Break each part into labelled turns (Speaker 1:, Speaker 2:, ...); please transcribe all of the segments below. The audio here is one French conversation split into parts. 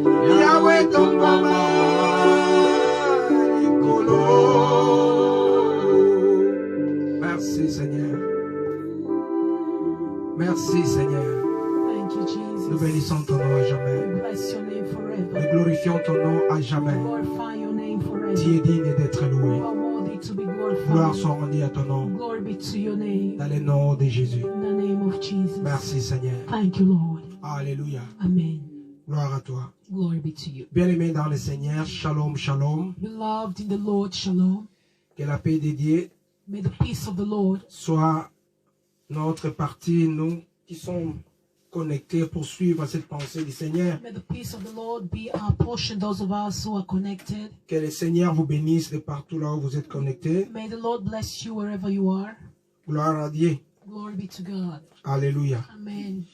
Speaker 1: Yahweh Tombama, Nicolo. Merci Seigneur. Merci Seigneur.
Speaker 2: Thank you, Jesus.
Speaker 1: Nous bénissons ton nom à jamais.
Speaker 2: We bless your name forever.
Speaker 1: Nous glorifions ton nom à jamais.
Speaker 2: Glorify your name forever.
Speaker 1: Tu es digne d'être loué.
Speaker 2: You are worthy to be glorified.
Speaker 1: Gloire soit rendue à ton nom.
Speaker 2: Glory be to your name.
Speaker 1: Dans le nom de Jésus.
Speaker 2: In the name of Jesus.
Speaker 1: Merci Seigneur.
Speaker 2: Thank you, Lord.
Speaker 1: Alléluia.
Speaker 2: Amen.
Speaker 1: Gloire à toi.
Speaker 2: Glory be to you.
Speaker 1: Bien-aimés dans le Seigneur, shalom, shalom.
Speaker 2: Beloved in the Lord, shalom.
Speaker 1: Que la paix de Dieu
Speaker 2: May the peace of the Lord
Speaker 1: soit notre partie, nous qui sommes connectés pour suivre cette pensée du Seigneur.
Speaker 2: May the peace of the Lord be our portion, those of us who are connected.
Speaker 1: Que le Seigneur vous bénisse de partout là où vous êtes connectés.
Speaker 2: May the Lord bless you wherever you are.
Speaker 1: Gloire à Dieu.
Speaker 2: Glory be to God.
Speaker 1: Alléluia.
Speaker 2: Amen.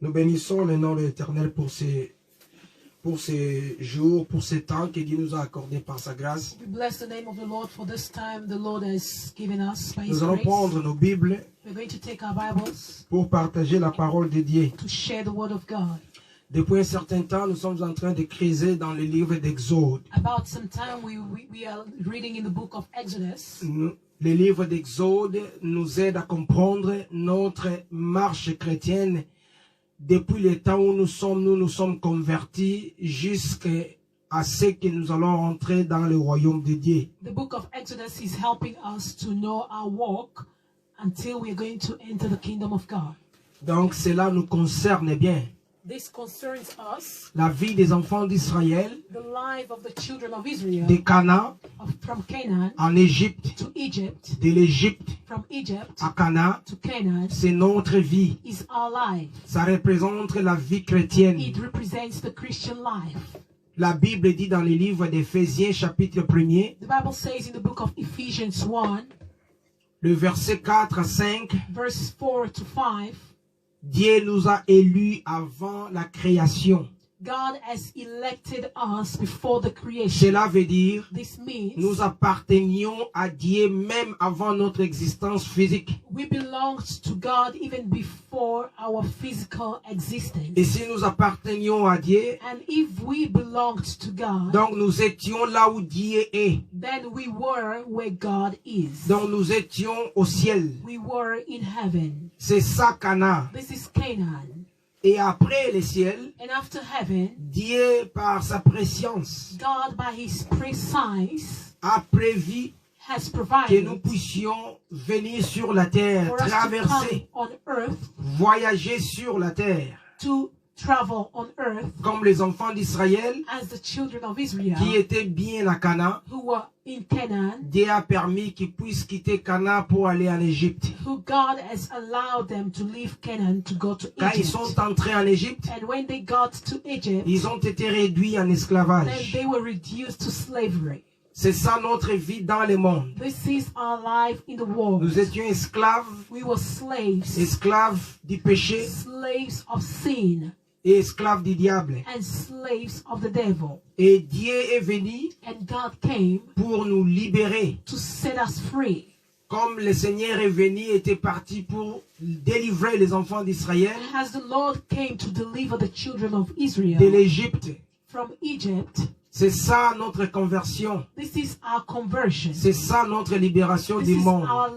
Speaker 1: Nous bénissons le nom de l'Éternel pour ces jours, pour ces temps que Dieu nous a accordé par sa grâce.
Speaker 2: We bless the name of the Lord for this time the Lord has given us by His
Speaker 1: Nous allons
Speaker 2: grace.
Speaker 1: prendre nos Bibles
Speaker 2: We're going to take our Bibles
Speaker 1: pour partager la parole de Dieu.
Speaker 2: to share the word of God.
Speaker 1: Depuis un certain temps, nous sommes en train de creuser dans le livre d'Exode.
Speaker 2: About some time we are reading in the book of Exodus.
Speaker 1: Le livre d'Exode nous aide à comprendre notre marche chrétienne depuis le temps où nous sommes convertis jusqu'à ce que nous allons entrer dans le royaume de Dieu.
Speaker 2: The book of Exodus is helping us to know our walk until we are going to enter the kingdom of God.
Speaker 1: Donc cela nous concerne bien.
Speaker 2: This concerns us,
Speaker 1: La vie des enfants d'Israël,
Speaker 2: the life of the children of Israel,
Speaker 1: de Cana
Speaker 2: from Canaan
Speaker 1: en Égypte,
Speaker 2: to Egypt,
Speaker 1: de l'Égypte
Speaker 2: from Egypt
Speaker 1: à Cana,
Speaker 2: to Canaan
Speaker 1: c'est notre vie.
Speaker 2: is our life.
Speaker 1: Ça représente la vie chrétienne.
Speaker 2: It represents the Christian life.
Speaker 1: La Bible dit dans le livre d'Éphésiens chapitre 1er,
Speaker 2: The Bible says in the book of Ephesians 1,
Speaker 1: le verset 4 à 5,
Speaker 2: verse 4 to 5,
Speaker 1: Dieu nous a élus avant la création.
Speaker 2: God has elected us before the creation.
Speaker 1: Cela veut dire,
Speaker 2: This means
Speaker 1: nous appartenions à Dieu même avant notre existence physique.
Speaker 2: we belonged to God even before our physical existence.
Speaker 1: Et si nous appartenions à Dieu,
Speaker 2: And if we belonged to God,
Speaker 1: donc nous étions là où Dieu est.
Speaker 2: then we were where God is.
Speaker 1: Donc nous étions au ciel.
Speaker 2: We were in heaven.
Speaker 1: C'est ça Cana.
Speaker 2: This is Canaan.
Speaker 1: Et après le ciel,
Speaker 2: And after heaven,
Speaker 1: Dieu par sa préscience
Speaker 2: God by His precise
Speaker 1: a prévu
Speaker 2: has
Speaker 1: que
Speaker 2: provided
Speaker 1: nous puissions venir sur la terre,
Speaker 2: for us to come
Speaker 1: traverser,
Speaker 2: on earth,
Speaker 1: voyager sur la terre,
Speaker 2: to travel on earth
Speaker 1: comme les enfants d'Israël
Speaker 2: as the children of Israel
Speaker 1: qui étaient bien à Cana.
Speaker 2: who were in Canaan,
Speaker 1: Dieu a permis qu'ils puissent quitter Cana pour aller en Égypte.
Speaker 2: who God has allowed them to leave Canaan to go to
Speaker 1: Quand ils
Speaker 2: Egypt.
Speaker 1: sont entrés en Égypte,
Speaker 2: And when they got to Egypt,
Speaker 1: ils ont été réduits en
Speaker 2: then
Speaker 1: esclavage.
Speaker 2: they were reduced to slavery.
Speaker 1: C'est ça notre vie dans le monde.
Speaker 2: This is our life in the world.
Speaker 1: Nous étions esclaves,
Speaker 2: We were slaves,
Speaker 1: esclaves du péché
Speaker 2: slaves of sin,
Speaker 1: et esclaves du diable.
Speaker 2: and slaves of the devil.
Speaker 1: Et Dieu est venu
Speaker 2: And God came
Speaker 1: pour nous libérer.
Speaker 2: to set us free.
Speaker 1: Comme le Seigneur est venu, était parti pour délivrer les enfants d'Israël
Speaker 2: As the Lord came to deliver the children of Israel
Speaker 1: de l'Égypte.
Speaker 2: from Egypt,
Speaker 1: C'est ça notre conversion.
Speaker 2: this is our conversion.
Speaker 1: C'est ça notre libération
Speaker 2: This
Speaker 1: du
Speaker 2: is
Speaker 1: monde.
Speaker 2: our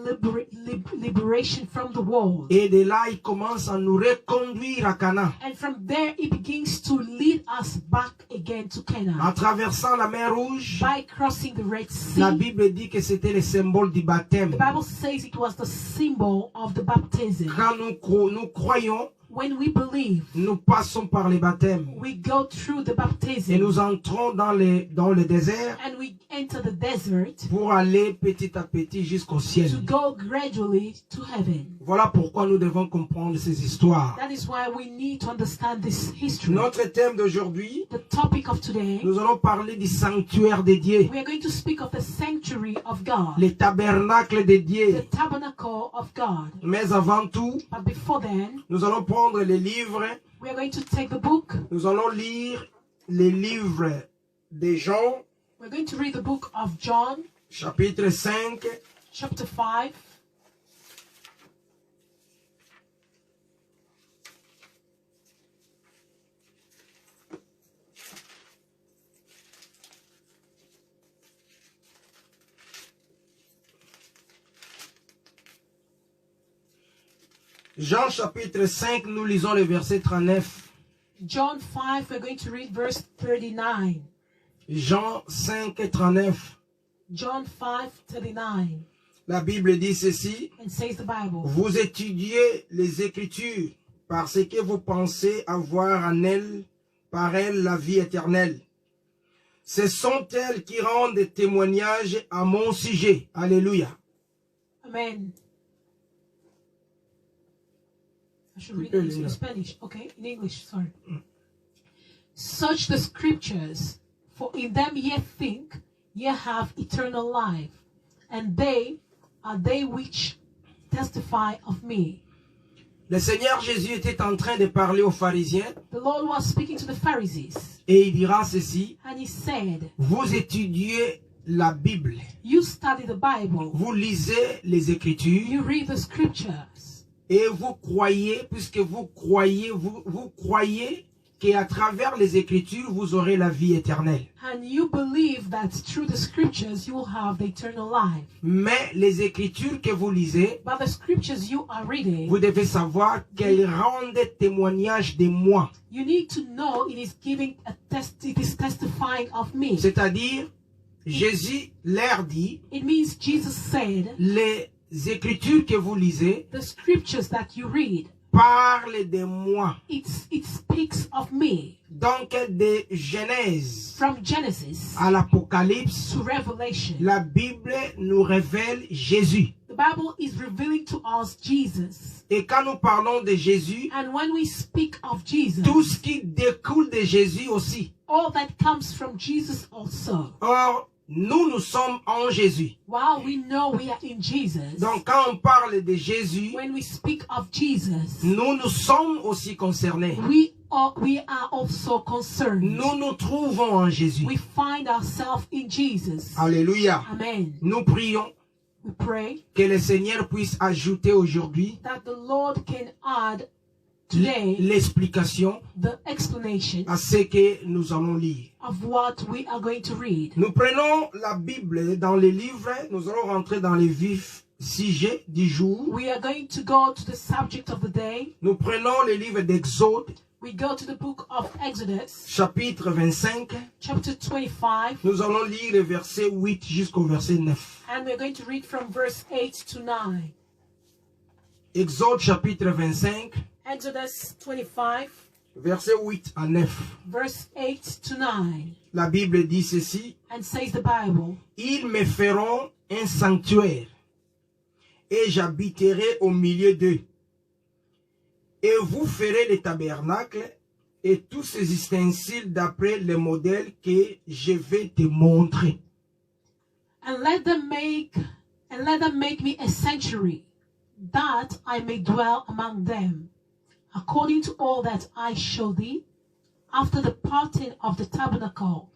Speaker 2: liberation from the world.
Speaker 1: Et de là, il commence à nous reconduire à Canaan.
Speaker 2: And from there, it begins to lead us back again to
Speaker 1: En
Speaker 2: Canaan.
Speaker 1: traversant la mer Rouge,
Speaker 2: By crossing the Red
Speaker 1: la
Speaker 2: Sea,
Speaker 1: Bible dit que c'était le symbole du baptême.
Speaker 2: the Bible says it was the symbol of the baptism.
Speaker 1: Quand nous croyons,
Speaker 2: When we believe,
Speaker 1: nous passons par les baptêmes.
Speaker 2: we go through the
Speaker 1: Et
Speaker 2: baptism
Speaker 1: nous entrons dans le désert
Speaker 2: and we enter the desert
Speaker 1: pour aller petit à petit jusqu'au
Speaker 2: to
Speaker 1: ciel.
Speaker 2: go gradually to heaven.
Speaker 1: Voilà pourquoi nous devons comprendre ces histoires.
Speaker 2: That is why we need to understand this history.
Speaker 1: Notre thème d'aujourd'hui,
Speaker 2: The topic of today,
Speaker 1: nous allons parler du sanctuaire de Dieu,
Speaker 2: we are going to speak of the sanctuary of God,
Speaker 1: le tabernacle de
Speaker 2: the
Speaker 1: Dieu.
Speaker 2: tabernacle of God.
Speaker 1: Mais avant tout,
Speaker 2: But before then,
Speaker 1: nous allons prendre les livres,
Speaker 2: we are going to take the book.
Speaker 1: nous allons lire les livres de Jean,
Speaker 2: We're going to read the book of John,
Speaker 1: chapitre 5,
Speaker 2: chapter 5.
Speaker 1: Jean chapitre 5, nous lisons le verset 39.
Speaker 2: John 5, we're going to read verse 39.
Speaker 1: Jean 5, 39.
Speaker 2: John 5, 39.
Speaker 1: La Bible dit ceci.
Speaker 2: And says the Bible.
Speaker 1: Vous étudiez les Écritures parce que vous pensez avoir en elles, par elles, la vie éternelle. Ce sont elles qui rendent témoignage à mon sujet. Alléluia.
Speaker 2: Amen. I should read it in Spanish. Okay, in English, sorry. Search the scriptures, for in them ye think ye have eternal life, and they are they which testify of me.
Speaker 1: Le Seigneur Jésus était en train de parler aux pharisiens.
Speaker 2: The Lord was speaking to the Pharisees.
Speaker 1: Et il dira ceci.
Speaker 2: And he said,
Speaker 1: vous étudiez la Bible.
Speaker 2: You study the Bible.
Speaker 1: Vous lisez les Écritures.
Speaker 2: You read the scriptures.
Speaker 1: Et vous croyez, puisque vous croyez qu'à travers les Écritures, vous aurez la vie éternelle.
Speaker 2: And you believe that through the scriptures you will have the eternal life.
Speaker 1: Mais les Écritures que vous lisez,
Speaker 2: But the scriptures you are reading,
Speaker 1: vous devez savoir qu'elles rendent témoignage de moi.
Speaker 2: you need to know it is giving a it is testifying of me.
Speaker 1: C'est-à-dire, Jésus leur dit,
Speaker 2: It means Jesus said,
Speaker 1: les Écritures que vous lisez,
Speaker 2: the scriptures that you read,
Speaker 1: parlent de moi.
Speaker 2: it speaks of me.
Speaker 1: Donc, de Genèse
Speaker 2: From Genesis
Speaker 1: à l'Apocalypse,
Speaker 2: to Revelation,
Speaker 1: la Bible nous révèle Jésus.
Speaker 2: the Bible is revealing to us Jesus.
Speaker 1: Et quand nous parlons de Jésus,
Speaker 2: And when we speak of Jesus,
Speaker 1: tout ce qui découle de Jésus aussi.
Speaker 2: all that comes from Jesus also.
Speaker 1: Or, nous sommes en Jésus.
Speaker 2: While we know we are in Jesus,
Speaker 1: Donc, quand on parle de Jésus,
Speaker 2: when we speak of Jesus,
Speaker 1: nous sommes aussi concernés.
Speaker 2: we are also concerned.
Speaker 1: Nous nous trouvons en Jésus.
Speaker 2: We find ourselves in Jesus.
Speaker 1: Alléluia.
Speaker 2: Amen.
Speaker 1: Nous prions
Speaker 2: We pray
Speaker 1: que le Seigneur puisse ajouter aujourd'hui
Speaker 2: that the Lord can add today
Speaker 1: l'explication
Speaker 2: the explanation
Speaker 1: à ce que nous allons lire.
Speaker 2: of what we are going to read.
Speaker 1: Nous prenons la Bible dans les livres, nous allons rentrer dans les vifs sujets du jour.
Speaker 2: We are going to go to the subject of the day.
Speaker 1: Nous prenons le livre d'Exode,
Speaker 2: We go to the book of Exodus,
Speaker 1: chapitre 25.
Speaker 2: chapter 25,
Speaker 1: Nous allons lire le verset 8 jusqu'au verset 9.
Speaker 2: and we're going to read from verse 8 to 9.
Speaker 1: Exode, chapitre 25,
Speaker 2: Exodus 25,
Speaker 1: verset 8 à 9.
Speaker 2: verse 8 to 9,
Speaker 1: La Bible dit ceci.
Speaker 2: and says the Bible,
Speaker 1: Ils me feront un sanctuaire, et j'habiterai au milieu d'eux. Et vous ferez les tabernacles et tous ces ustensiles d'après le modèle que je vais te montrer.
Speaker 2: and let them make me a sanctuary, that I may dwell among them, according to all that I show thee, after the parting of the tabernacle,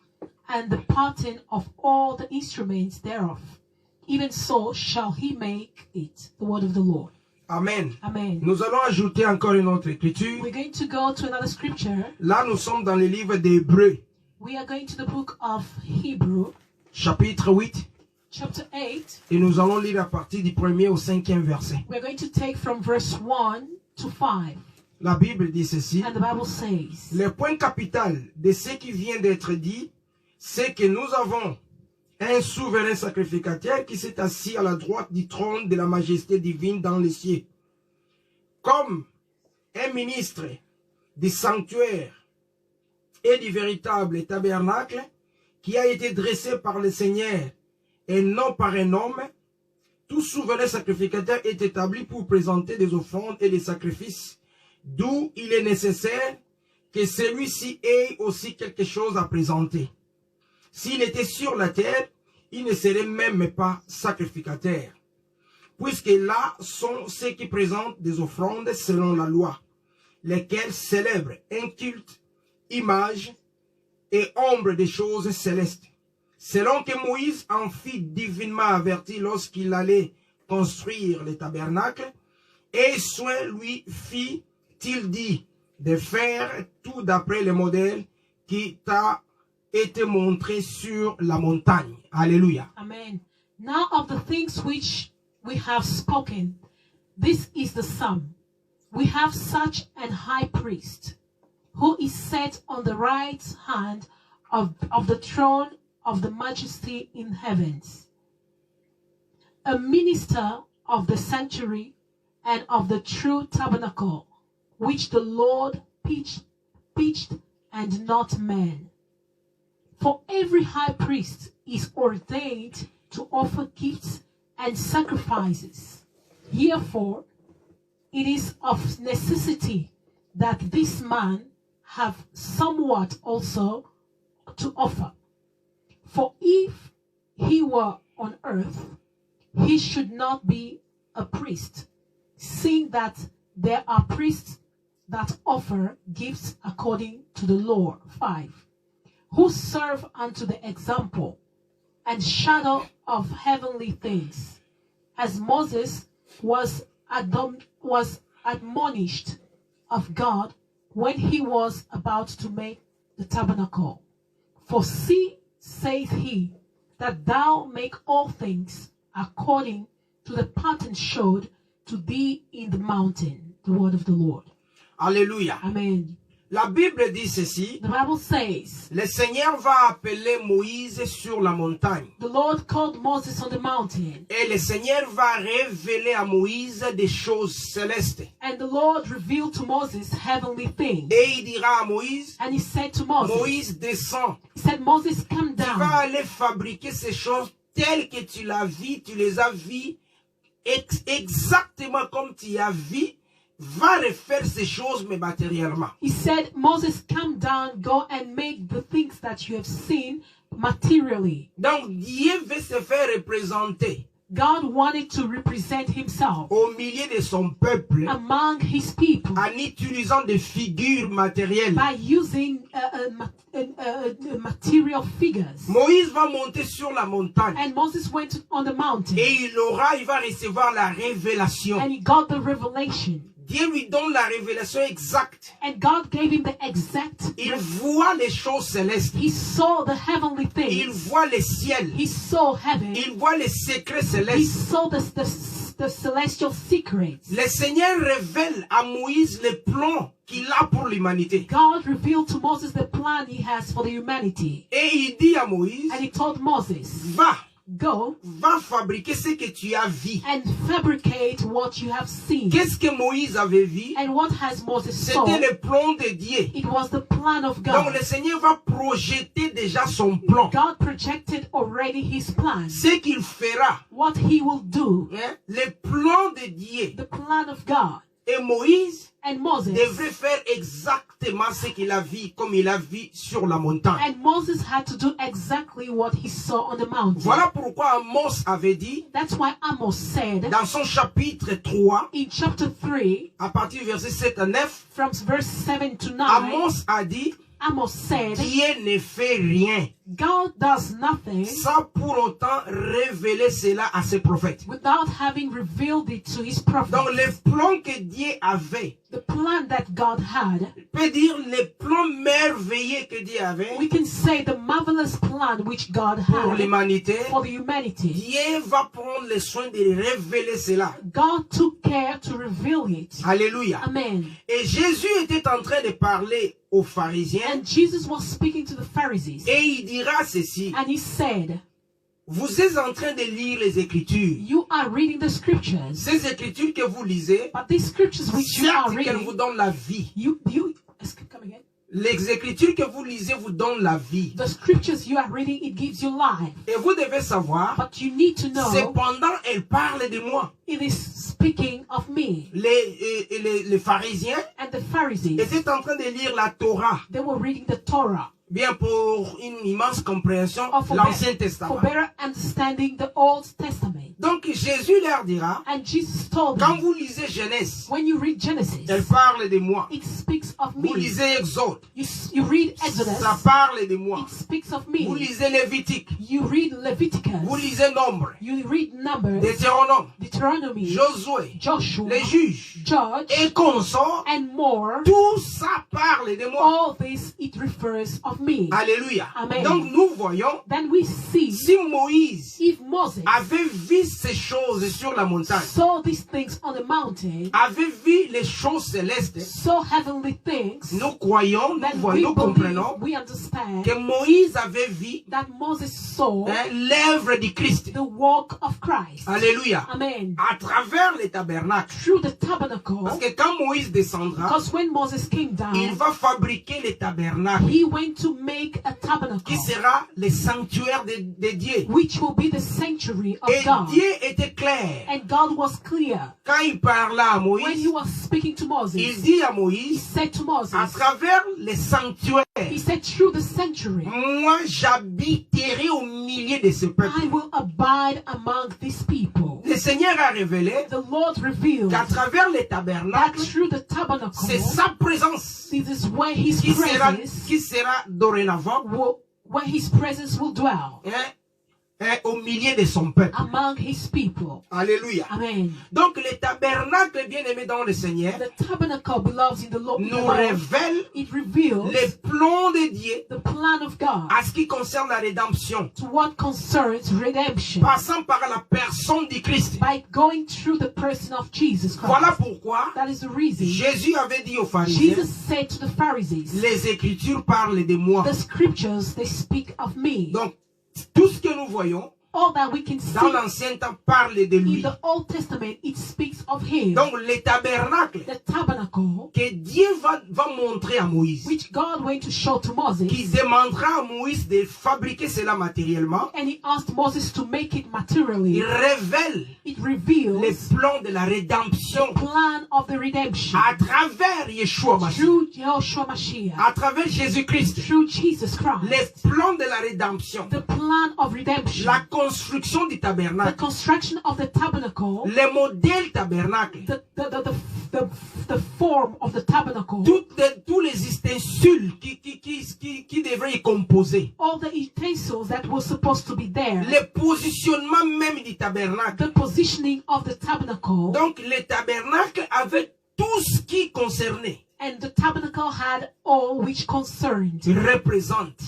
Speaker 2: and the parting of all the instruments thereof. Even so shall he make it. The word of the Lord.
Speaker 1: Amen.
Speaker 2: Amen.
Speaker 1: Nous allons ajouter encore une autre écriture.
Speaker 2: We're going to go to another scripture.
Speaker 1: Là, nous sommes dans le livre d'Hébreux,
Speaker 2: We are going to the book of Hebrew,
Speaker 1: chapitre 8.
Speaker 2: chapter 8.
Speaker 1: Et nous allons lire à partir du 1er au 5e verset.
Speaker 2: We're going to take from verse 1 to 5.
Speaker 1: La Bible dit ceci.
Speaker 2: And the Bible says,
Speaker 1: Le point capital de ce qui vient d'être dit, c'est que nous avons un souverain sacrificateur qui s'est assis à la droite du trône de la majesté divine dans les cieux. Comme un ministre du sanctuaire et du véritable tabernacle qui a été dressé par le Seigneur et non par un homme, tout souverain sacrificateur est établi pour présenter des offrandes et des sacrifices, d'où il est nécessaire que celui-ci ait aussi quelque chose à présenter. S'il était sur la terre, il ne serait même pas sacrificateur, puisque là sont ceux qui présentent des offrandes selon la loi, lesquels célèbrent un culte, image et ombre des choses célestes, selon que Moïse en fit divinement averti lorsqu'il allait construire le tabernacle, et soin lui fit-il dit de faire tout d'après le modèle qui t'a été montré sur la montagne. Alléluia.
Speaker 2: Amen. Now of the things which we have spoken, this is the sum. we have such an high priest who is set on the right hand of the throne of the majesty in heavens, a minister of the sanctuary and of the true tabernacle, which the Lord pitched and not man. For every high priest is ordained to offer gifts and sacrifices. Therefore, it is of necessity that this man have somewhat also to offer. For if he were on earth, he should not be a priest, seeing that there are priests that offer gifts according to the law. 5. Who serve unto the example and shadow of heavenly things, as Moses was admonished of God when he was about to make the tabernacle. For see, saith he, that thou make all things according to the pattern showed to thee in the mountain. The word of the Lord.
Speaker 1: Alléluia.
Speaker 2: Amen.
Speaker 1: La Bible dit ceci.
Speaker 2: The Bible says,
Speaker 1: Le Seigneur va appeler Moïse sur la montagne.
Speaker 2: the Lord called Moses on the mountain,
Speaker 1: Et le Seigneur va révéler à Moïse des choses célestes.
Speaker 2: and the Lord revealed to Moses heavenly things.
Speaker 1: Et il dira à Moïse,
Speaker 2: And he said to Moses,
Speaker 1: Moïse descend.
Speaker 2: he said, Moses, come
Speaker 1: Tu vas
Speaker 2: down.
Speaker 1: aller fabriquer ces choses telles que tu l'as vu, tu les as vues exactement comme tu as vu. Va refaire ces choses mais matériellement.
Speaker 2: He said, Moses, come down, go and make the things that you have seen materially.
Speaker 1: Donc Dieu veut se faire représenter
Speaker 2: God wanted to represent himself
Speaker 1: au milieu de son peuple
Speaker 2: among his people
Speaker 1: en utilisant des figures matérielles.
Speaker 2: by using material figures.
Speaker 1: Moïse va monter sur la montagne
Speaker 2: And Moses went on the mountain
Speaker 1: et il va recevoir la révélation.
Speaker 2: and he got the revelation.
Speaker 1: Dieu lui donne la révélation exacte.
Speaker 2: And God gave him the exact.
Speaker 1: Il voit les choses célestes.
Speaker 2: He saw the heavenly
Speaker 1: Il
Speaker 2: things.
Speaker 1: voit les ciels.
Speaker 2: He saw heaven.
Speaker 1: Il voit les secrets
Speaker 2: He
Speaker 1: célestes.
Speaker 2: saw the celestial secrets.
Speaker 1: Le Seigneur révèle à Moïse les plans qu'il a pour l'humanité.
Speaker 2: God revealed to Moses the plan he has for the humanity.
Speaker 1: Et il dit à Moïse,
Speaker 2: And he told Moses, go
Speaker 1: va fabriquer ce que tu as vu.
Speaker 2: and fabricate what you have seen.
Speaker 1: Qu'est-ce que Moïse avait vu?
Speaker 2: And what has Moses saw?
Speaker 1: C'était le plan de Dieu.
Speaker 2: It was the plan of
Speaker 1: Donc
Speaker 2: God.
Speaker 1: le Seigneur va projeter déjà son plan.
Speaker 2: God projected already his plan.
Speaker 1: Ce qu'il fera,
Speaker 2: What he will do.
Speaker 1: hein, le plan de Dieu.
Speaker 2: The plan of God.
Speaker 1: Et Moïse
Speaker 2: And Moses.
Speaker 1: devrait faire exactement ce qu'il a vu, comme il a vu sur la montagne.
Speaker 2: And Moses had to do exactly what he saw on the mountain.
Speaker 1: Voilà pourquoi Amos avait dit,
Speaker 2: That's why Amos said
Speaker 1: dans son chapitre 3,
Speaker 2: in chapter 3,
Speaker 1: à partir du verset 7 à 9,
Speaker 2: from verse 7 to 9,
Speaker 1: Amos a dit,
Speaker 2: Amos said,
Speaker 1: Dieu ne fait rien
Speaker 2: God does nothing
Speaker 1: sans pour autant révéler cela à ses prophètes.
Speaker 2: without having revealed it to his prophets.
Speaker 1: Donc le plan que Dieu avait,
Speaker 2: The plan that God had,
Speaker 1: peut dire le plan merveilleux que Dieu avait
Speaker 2: we can say the marvelous plan which God
Speaker 1: pour
Speaker 2: had
Speaker 1: l'humanité.
Speaker 2: for the humanity.
Speaker 1: Dieu va prendre le soin de révéler cela.
Speaker 2: God took care to reveal it.
Speaker 1: Alléluia.
Speaker 2: Amen.
Speaker 1: Et Jésus était en train de parler aux pharisiens
Speaker 2: And Jesus was speaking to the Pharisees.
Speaker 1: et il dira ceci.
Speaker 2: And he said,
Speaker 1: Vous êtes en train de lire les Écritures.
Speaker 2: you are reading the scriptures,
Speaker 1: Ces Écritures que vous lisez,
Speaker 2: but these scriptures which you are
Speaker 1: certes qu'elles vous
Speaker 2: reading,
Speaker 1: donnent la vie.
Speaker 2: come again.
Speaker 1: Les Écritures que vous lisez vous donnent la vie.
Speaker 2: The scriptures you are reading, it gives you life.
Speaker 1: Et vous devez savoir,
Speaker 2: But you need to know,
Speaker 1: cependant, elles parlent de moi.
Speaker 2: it is speaking of me.
Speaker 1: Les pharisiens
Speaker 2: And the Pharisees,
Speaker 1: étaient en train de lire la Torah.
Speaker 2: they were reading the Torah
Speaker 1: Bien pour une immense compréhension,
Speaker 2: for
Speaker 1: l'Ancien Testament.
Speaker 2: better understanding the Old Testament.
Speaker 1: Donc Jésus leur dira,
Speaker 2: And Jesus told
Speaker 1: quand
Speaker 2: them,
Speaker 1: vous lisez Genèse,
Speaker 2: when you read Genesis,
Speaker 1: elle parle de moi.
Speaker 2: it speaks of
Speaker 1: Vous
Speaker 2: me.
Speaker 1: lisez Exode,
Speaker 2: You read Exodus,
Speaker 1: ça parle de moi.
Speaker 2: it speaks of
Speaker 1: Vous
Speaker 2: me.
Speaker 1: lisez Lévitique,
Speaker 2: You read Leviticus,
Speaker 1: vous lisez Nombre,
Speaker 2: you read Numbers,
Speaker 1: Deutéronome,
Speaker 2: Deuteronomy,
Speaker 1: Josué,
Speaker 2: Joshua,
Speaker 1: les juges
Speaker 2: Judge,
Speaker 1: et consorts.
Speaker 2: and more.
Speaker 1: Tout ça parle de moi.
Speaker 2: All this, it refers of me.
Speaker 1: Alléluia.
Speaker 2: Amen.
Speaker 1: Donc nous voyons,
Speaker 2: Then we see
Speaker 1: si Moïse
Speaker 2: if Moses
Speaker 1: avait vu ces choses sur la montagne,
Speaker 2: saw these things on the mountain,
Speaker 1: avait vu les choses célestes,
Speaker 2: saw heavenly things,
Speaker 1: nous croyons,
Speaker 2: then
Speaker 1: nous
Speaker 2: we
Speaker 1: voyons, nous
Speaker 2: believe,
Speaker 1: comprenons
Speaker 2: we understand
Speaker 1: que Moïse avait vu
Speaker 2: that Moses saw
Speaker 1: l'œuvre du Christ.
Speaker 2: the work of Christ.
Speaker 1: Alléluia.
Speaker 2: Amen.
Speaker 1: À travers les tabernacles.
Speaker 2: Through the tabernacle,
Speaker 1: Parce que quand Moïse descendra,
Speaker 2: because when Moses came down,
Speaker 1: il va fabriquer les tabernacles
Speaker 2: he went to make a tabernacle,
Speaker 1: qui sera le sanctuaire de Dieu.
Speaker 2: which will be the sanctuary of
Speaker 1: Et
Speaker 2: God.
Speaker 1: Dieu était clair.
Speaker 2: And God was clear.
Speaker 1: Quand il parla à
Speaker 2: When he
Speaker 1: Moïse,
Speaker 2: was speaking to
Speaker 1: il
Speaker 2: Moses,
Speaker 1: dit à
Speaker 2: he
Speaker 1: Moïse,
Speaker 2: said to Moses,
Speaker 1: à travers les sanctuaires,
Speaker 2: he said, through the sanctuary,
Speaker 1: moi j'habiterai au milieu de ce peuple.
Speaker 2: I will abide among these people.
Speaker 1: Le Seigneur a révélé
Speaker 2: The Lord revealed
Speaker 1: qu'à travers les
Speaker 2: that
Speaker 1: tabernacles,
Speaker 2: through the tabernacle,
Speaker 1: c'est sa présence
Speaker 2: this is where his
Speaker 1: qui
Speaker 2: presence
Speaker 1: sera dorénavant
Speaker 2: where his presence will dwell
Speaker 1: au milieu de son peuple.
Speaker 2: among his people.
Speaker 1: Alléluia.
Speaker 2: Amen.
Speaker 1: Donc les tabernacles bien-aimés dans le Seigneur
Speaker 2: The tabernacle belongs in the Lord.
Speaker 1: nous révèlent
Speaker 2: It reveals
Speaker 1: les plans de Dieu
Speaker 2: the plan of God
Speaker 1: à ce qui concerne la rédemption,
Speaker 2: to what concerns redemption
Speaker 1: passant par la personne du Christ.
Speaker 2: by going through the person of Jesus Christ.
Speaker 1: Voilà pourquoi
Speaker 2: That is the reason
Speaker 1: Jésus avait dit aux pharisiens,
Speaker 2: Jesus said to the Pharisees,
Speaker 1: les Écritures parlent de moi.
Speaker 2: the scriptures, they speak of me.
Speaker 1: Donc, tout ce que nous voyons
Speaker 2: All that we can
Speaker 1: dans
Speaker 2: see
Speaker 1: l'Ancien Temps parle de
Speaker 2: in
Speaker 1: lui.
Speaker 2: the Old Testament, it speaks of him.
Speaker 1: Donc, les tabernacles
Speaker 2: The tabernacle,
Speaker 1: que Dieu va montrer à Moïse,
Speaker 2: which God went to show to Moses,
Speaker 1: qui demandera à Moïse de fabriquer cela matériellement,
Speaker 2: and he asked Moses to make it
Speaker 1: il
Speaker 2: materially.
Speaker 1: révèle
Speaker 2: It
Speaker 1: les
Speaker 2: reveals
Speaker 1: plans de la rédemption
Speaker 2: the plan of the redemption
Speaker 1: à travers Yeshua Mashiach,
Speaker 2: through Yeshua Mashiach,
Speaker 1: à travers Jésus-Christ,
Speaker 2: through Jesus Christ.
Speaker 1: les plans de la rédemption,
Speaker 2: The plan of redemption,
Speaker 1: la construction du
Speaker 2: the
Speaker 1: tabernacle,
Speaker 2: construction of the tabernacle,
Speaker 1: les modèles tabernacle,
Speaker 2: the form of the tabernacle,
Speaker 1: tous les ustensiles qui devraient y composer,
Speaker 2: all the utensils that were supposed to be there,
Speaker 1: le positionnement même du tabernacle.
Speaker 2: the positioning of the tabernacle.
Speaker 1: Donc, le tabernacle avait tout ce qui concernait,
Speaker 2: And the tabernacle had all which concerned.
Speaker 1: représente,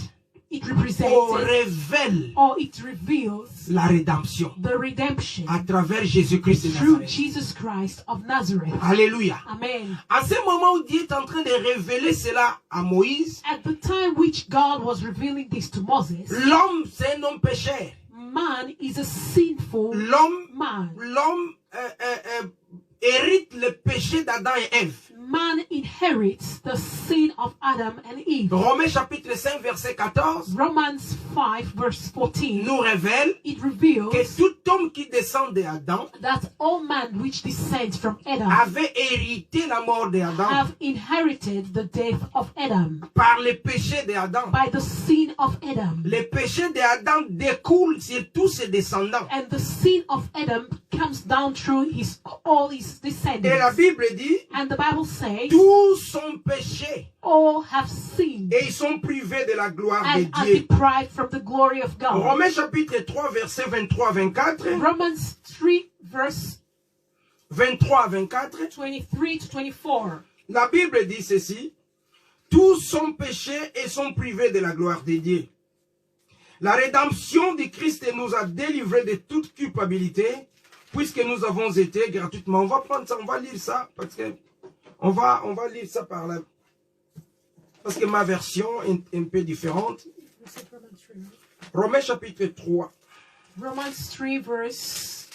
Speaker 2: It represents
Speaker 1: révèle
Speaker 2: or it reveals
Speaker 1: la rédemption
Speaker 2: the redemption
Speaker 1: à travers Jésus-Christ de
Speaker 2: through
Speaker 1: Nazareth.
Speaker 2: Jesus Christ of Nazareth.
Speaker 1: Alléluia.
Speaker 2: Amen.
Speaker 1: À ce moment où Dieu est en train de révéler cela à Moïse,
Speaker 2: At the time which God was revealing this to Moses,
Speaker 1: l'homme, c'est un homme pécheur.
Speaker 2: man is a sinful man.
Speaker 1: L'homme hérite le péché d'Adam et Ève.
Speaker 2: Man inherits the sin of Adam and Eve.
Speaker 1: Romains chapitre 5 verset 14
Speaker 2: Romans 5 verse 14,
Speaker 1: nous révèle
Speaker 2: it reveals
Speaker 1: que tout homme qui descend d'Adam
Speaker 2: that all man which descends from Adam
Speaker 1: avait hérité la mort d'Adam
Speaker 2: have inherited the death of Adam
Speaker 1: par le péché d'Adam.
Speaker 2: by the sin of Adam.
Speaker 1: Le péché d'Adam découle sur tous ses descendants.
Speaker 2: And the sin of Adam comes down through all his
Speaker 1: Et la
Speaker 2: descendants.
Speaker 1: Bible dit,
Speaker 2: And the Bible says,
Speaker 1: tous sont péchés
Speaker 2: all have sinned
Speaker 1: et ils sont privés de la gloire de
Speaker 2: and are
Speaker 1: Dieu.
Speaker 2: deprived from the glory of God.
Speaker 1: Romains chapitre 3 verset 23-24.
Speaker 2: Romans 3 verse
Speaker 1: 23-24.
Speaker 2: 23 to 24.
Speaker 1: La Bible dit ceci. Tous sont péchés et sont privés de la gloire de Dieu. La rédemption de Christ nous a délivrés de toute culpabilité, puisque nous avons été gratuitement. On va prendre ça, on va lire ça, parce que on va lire ça par là. Parce que ma version est un peu différente. Romains chapitre 3.
Speaker 2: Romans 3 verse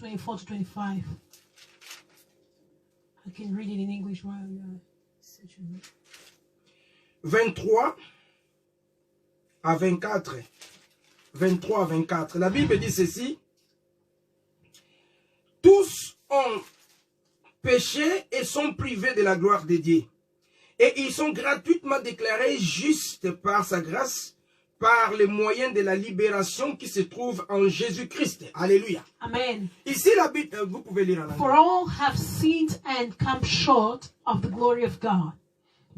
Speaker 2: 24 to 25. I can read it in English while you are searching.
Speaker 1: 23 à 24. 23 à 24. La Bible dit ceci. Tous ont péché et sont privés de la gloire de Dieu. Et ils sont gratuitement déclarés justes par sa grâce, par les moyens de la libération qui se trouve en Jésus-Christ. Alléluia.
Speaker 2: Amen.
Speaker 1: Ici, la Bible, vous pouvez lire en
Speaker 2: For
Speaker 1: anglais.
Speaker 2: all have sinned and come short of the glory of God,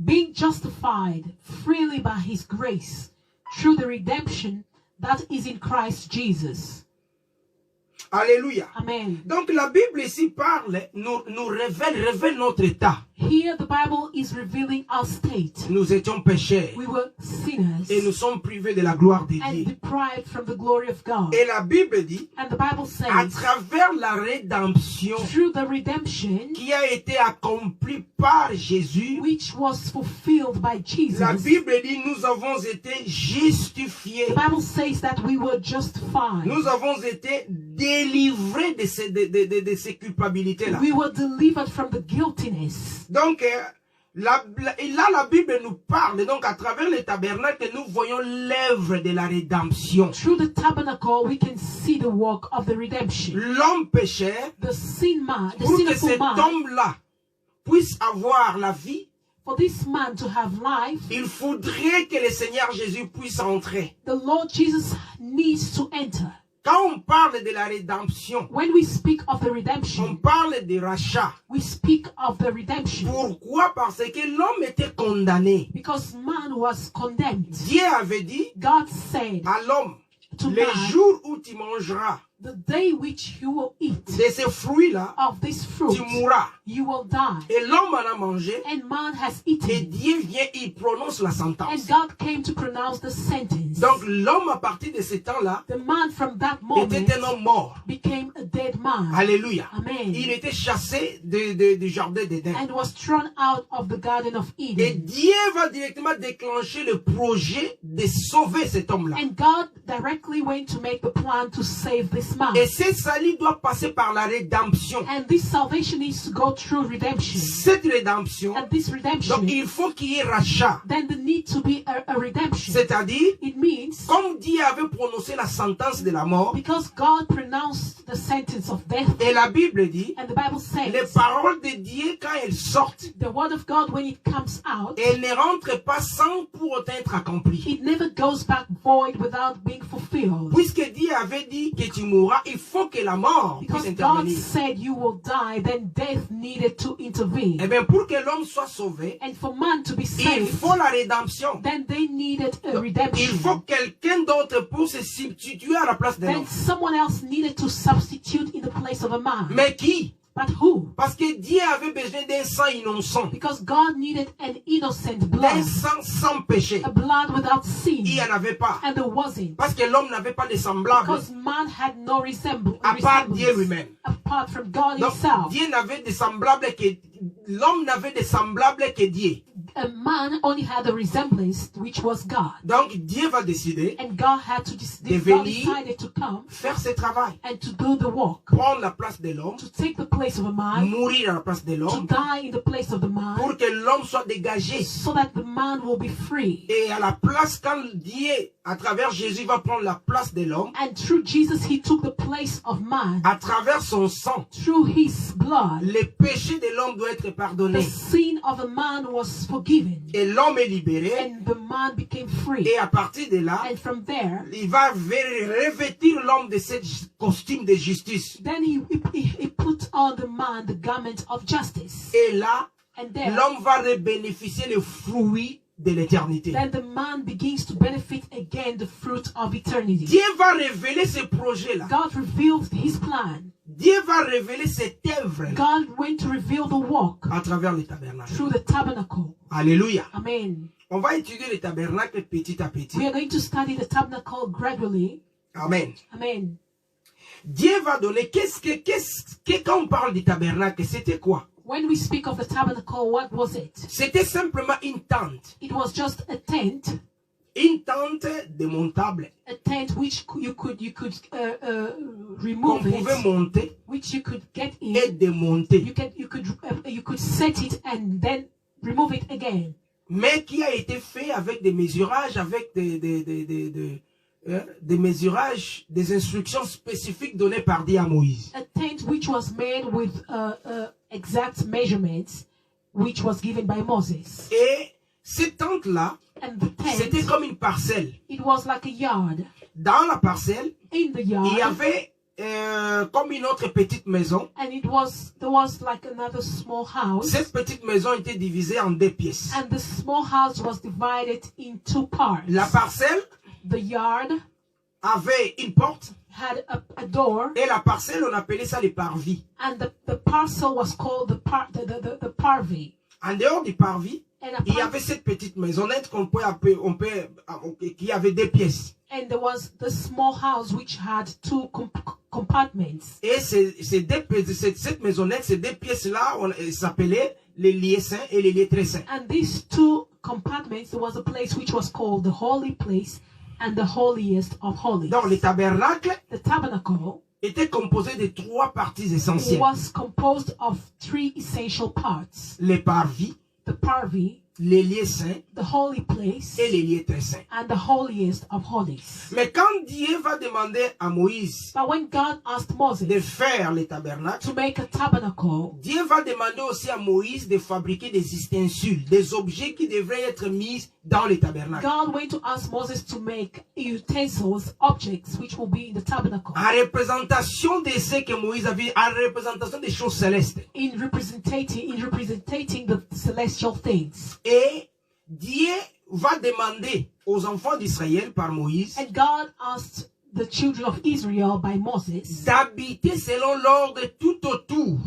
Speaker 2: being justified freely by his grace through the redemption that is in Christ Jesus.
Speaker 1: Alléluia.
Speaker 2: Amen.
Speaker 1: Donc la Bible ici parle, nous révèle notre état.
Speaker 2: Here the Bible is revealing our state.
Speaker 1: Nous étions pécheurs
Speaker 2: We were sinners
Speaker 1: et nous sommes privés de la gloire de
Speaker 2: and
Speaker 1: Dieu.
Speaker 2: deprived from the glory of God.
Speaker 1: Et la Bible dit,
Speaker 2: And the Bible
Speaker 1: à
Speaker 2: says,
Speaker 1: travers la rédemption
Speaker 2: through the redemption
Speaker 1: qui a été accomplie par Jésus,
Speaker 2: which was fulfilled by Jesus,
Speaker 1: la Bible dit, nous avons été justifiés.
Speaker 2: the Bible says that we were justified.
Speaker 1: Nous avons été délivrés de ces culpabilités-là.
Speaker 2: We were delivered from the guiltiness.
Speaker 1: Donc, et là, la Bible nous parle, donc à travers le tabernacle, nous voyons l'œuvre de la rédemption.
Speaker 2: Through the tabernacle, we can see the work of the redemption.
Speaker 1: L'homme pécheur,
Speaker 2: The sin man, the
Speaker 1: pour que
Speaker 2: sinful
Speaker 1: cet
Speaker 2: man,
Speaker 1: homme-là puisse avoir la vie,
Speaker 2: for this man to have life,
Speaker 1: il faudrait que le Seigneur Jésus puisse entrer.
Speaker 2: the Lord Jesus needs to enter.
Speaker 1: Quand on parle de la rédemption,
Speaker 2: When we speak of the
Speaker 1: on
Speaker 2: redemption,
Speaker 1: parle de rachat.
Speaker 2: we speak of the redemption
Speaker 1: Pourquoi? Parce que l'homme était condamné.
Speaker 2: because man was condemned.
Speaker 1: Dieu avait dit
Speaker 2: God said
Speaker 1: à l'homme,
Speaker 2: to
Speaker 1: le
Speaker 2: man,
Speaker 1: jour où tu mangeras
Speaker 2: the day which you will eat
Speaker 1: de ces fruits-là,
Speaker 2: of this fruit,
Speaker 1: tu mourras.
Speaker 2: you will die.
Speaker 1: Et l'homme en a mangé,
Speaker 2: And man has
Speaker 1: et
Speaker 2: eaten.
Speaker 1: Dieu vient, il prononce la
Speaker 2: And
Speaker 1: sentence.
Speaker 2: God came to pronounce the sentence.
Speaker 1: Donc l'homme à partir de ce temps-là
Speaker 2: The man from that moment
Speaker 1: était un homme mort.
Speaker 2: became a dead man.
Speaker 1: Alléluia.
Speaker 2: Amen.
Speaker 1: Il était chassé du jardin d'Éden.
Speaker 2: And was thrown out of the Garden of
Speaker 1: Et
Speaker 2: Eden.
Speaker 1: Dieu va directement déclencher le projet de sauver cet homme-là.
Speaker 2: And God directly went to make the plan to save this man.
Speaker 1: Et ce salut doit passer par la rédemption.
Speaker 2: And this salvation needs to go through redemption.
Speaker 1: Cette rédemption,
Speaker 2: And this redemption,
Speaker 1: donc il faut qu'il y ait rachat.
Speaker 2: then there need to be a redemption.
Speaker 1: C'est-à-dire,
Speaker 2: It means,
Speaker 1: comme Dieu avait prononcé la sentence de la mort,
Speaker 2: because God pronounced the sentence of death,
Speaker 1: et la Bible dit,
Speaker 2: and the Bible
Speaker 1: les
Speaker 2: says,
Speaker 1: paroles de Dieu, quand elles sortent,
Speaker 2: the word of God, when it comes out,
Speaker 1: elles ne rentrent pas sans pour autant être accomplies.
Speaker 2: it never goes back void without being fulfilled.
Speaker 1: Puisque Dieu avait dit que tu mourras, il faut que la mort puisse
Speaker 2: Because God
Speaker 1: intervenir.
Speaker 2: said you will die, then death needed to intervene.
Speaker 1: Eh bien, pour que l'homme soit sauvé,
Speaker 2: And for man to be
Speaker 1: il
Speaker 2: saved,
Speaker 1: faut la rédemption.
Speaker 2: then they needed a
Speaker 1: Il
Speaker 2: redemption.
Speaker 1: faut quelqu'un d'autre pour se substituer à la place de
Speaker 2: Then
Speaker 1: l'homme.
Speaker 2: someone else needed to substitute in the place of a man.
Speaker 1: Mais qui?
Speaker 2: But who?
Speaker 1: Parce que Dieu avait besoin d'un sang innocent,
Speaker 2: Because God needed an innocent
Speaker 1: d'un
Speaker 2: blood,
Speaker 1: sang sans péché.
Speaker 2: a blood without sin.
Speaker 1: Il n'y en avait pas.
Speaker 2: And there wasn't.
Speaker 1: Parce que l'homme n'avait pas de semblable
Speaker 2: Because man had no resemblance
Speaker 1: à part Dieu lui-même.
Speaker 2: apart from God
Speaker 1: Donc,
Speaker 2: himself.
Speaker 1: Dieu n'avait de semblable que l'homme n'avait de semblable que Dieu.
Speaker 2: A man only had a resemblance, which was God.
Speaker 1: Donc, Dieu va décider
Speaker 2: And God had to
Speaker 1: de
Speaker 2: God
Speaker 1: venir
Speaker 2: decided to come
Speaker 1: faire ce travail,
Speaker 2: and to do the work,
Speaker 1: prendre la place de l'homme,
Speaker 2: to take the place of a man,
Speaker 1: mourir à la place de
Speaker 2: to
Speaker 1: l'homme,
Speaker 2: die in the place of the man,
Speaker 1: pour que l'homme soit dégagé.
Speaker 2: so that the man will be free.
Speaker 1: Et à la place, quand Dieu, à travers Jésus, va prendre la place de l'homme,
Speaker 2: And through Jesus, he took the place of man.
Speaker 1: à travers son sang,
Speaker 2: Through his blood,
Speaker 1: les péchés de l'homme doivent être
Speaker 2: the
Speaker 1: pardonnés.
Speaker 2: sin of a man was forgiven,
Speaker 1: Et l'homme est libéré.
Speaker 2: and the man became free.
Speaker 1: Et à partir de là,
Speaker 2: And from there,
Speaker 1: il va revêtir l'homme de ce costume de justice.
Speaker 2: then he put on the man the garment of justice.
Speaker 1: Et là,
Speaker 2: And there,
Speaker 1: l'homme va bénéficier le fruit de l'éternité.
Speaker 2: then the man begins to benefit again the fruit of eternity.
Speaker 1: Dieu va révéler ce projet-là.
Speaker 2: God revealed his plan.
Speaker 1: Dieu va révéler cette œuvre-là
Speaker 2: God went to reveal the work
Speaker 1: à travers le tabernacle.
Speaker 2: through the tabernacle.
Speaker 1: Alléluia.
Speaker 2: Amen.
Speaker 1: On va étudier le tabernacle petit à petit.
Speaker 2: We are going to study the tabernacle gradually.
Speaker 1: Amen.
Speaker 2: Amen.
Speaker 1: Dieu va donner, quand on parle du tabernacle, c'était quoi?
Speaker 2: When we speak of the tabernacle, what was it?
Speaker 1: C'était simplement une tente.
Speaker 2: It was just a tent
Speaker 1: démontable
Speaker 2: a tent which you could
Speaker 1: qu'on
Speaker 2: remove
Speaker 1: pouvait
Speaker 2: it,
Speaker 1: monter
Speaker 2: which you could get
Speaker 1: et
Speaker 2: in.
Speaker 1: démonter,
Speaker 2: You could set it and then remove it again.
Speaker 1: mais qui a été fait avec des mesurages, avec des mesurages, des instructions spécifiques données par Dieu à Moïse.
Speaker 2: A tent which was made with exact measurements, which was given by Moses.
Speaker 1: Et cette tente-là,
Speaker 2: And the
Speaker 1: c'était
Speaker 2: tent,
Speaker 1: comme une parcelle.
Speaker 2: it was like a yard.
Speaker 1: Dans la parcelle,
Speaker 2: In the
Speaker 1: il y
Speaker 2: yard,
Speaker 1: avait comme une autre petite maison.
Speaker 2: and there was like another small house.
Speaker 1: Cette petite maison était divisée en deux pièces.
Speaker 2: And the small house was divided in two parts.
Speaker 1: La parcelle
Speaker 2: The yard
Speaker 1: avait une porte
Speaker 2: had a door,
Speaker 1: et la parcelle, on appelait ça les parvis.
Speaker 2: and the parcel was called the parvis.
Speaker 1: En dehors du parvis,
Speaker 2: And,
Speaker 1: il y avait cette petite maisonnette qu'on peut appeler, qui avait 2 pièces.
Speaker 2: and there was the small house which had 2 compartments.
Speaker 1: Et cette maisonnette, ces 2 pièces-là, s'appelaient les lieux saints et les lieux très saints.
Speaker 2: And these 2 compartments, there was a place which was called the holy place and the holiest of holies.
Speaker 1: Donc, le tabernacle
Speaker 2: The tabernacle
Speaker 1: était composé de 3 parties essentielles.
Speaker 2: was composed of 3 essential parts.
Speaker 1: Les parvis,
Speaker 2: The parvis,
Speaker 1: les lieux saints
Speaker 2: the holy place,
Speaker 1: et les lieux très saints.
Speaker 2: and the holiest of holies.
Speaker 1: Mais quand Dieu va demander à Moïse
Speaker 2: But when God asked Moses
Speaker 1: de faire le tabernacle,
Speaker 2: to make a tabernacle,
Speaker 1: Dieu va demander aussi à Moïse de fabriquer des ustensiles, des objets qui devraient être mis dans le tabernacle.
Speaker 2: God went to ask Moses to make utensils, objects which will be in the tabernacle,
Speaker 1: En représentation de ce que Moïse avait, en représentation des choses célestes.
Speaker 2: in representing the celestial things.
Speaker 1: Et Dieu va demander aux enfants d'Israël par Moïse
Speaker 2: And God asked the children of Israel by Moses
Speaker 1: d'habiter selon l'ordre tout autour,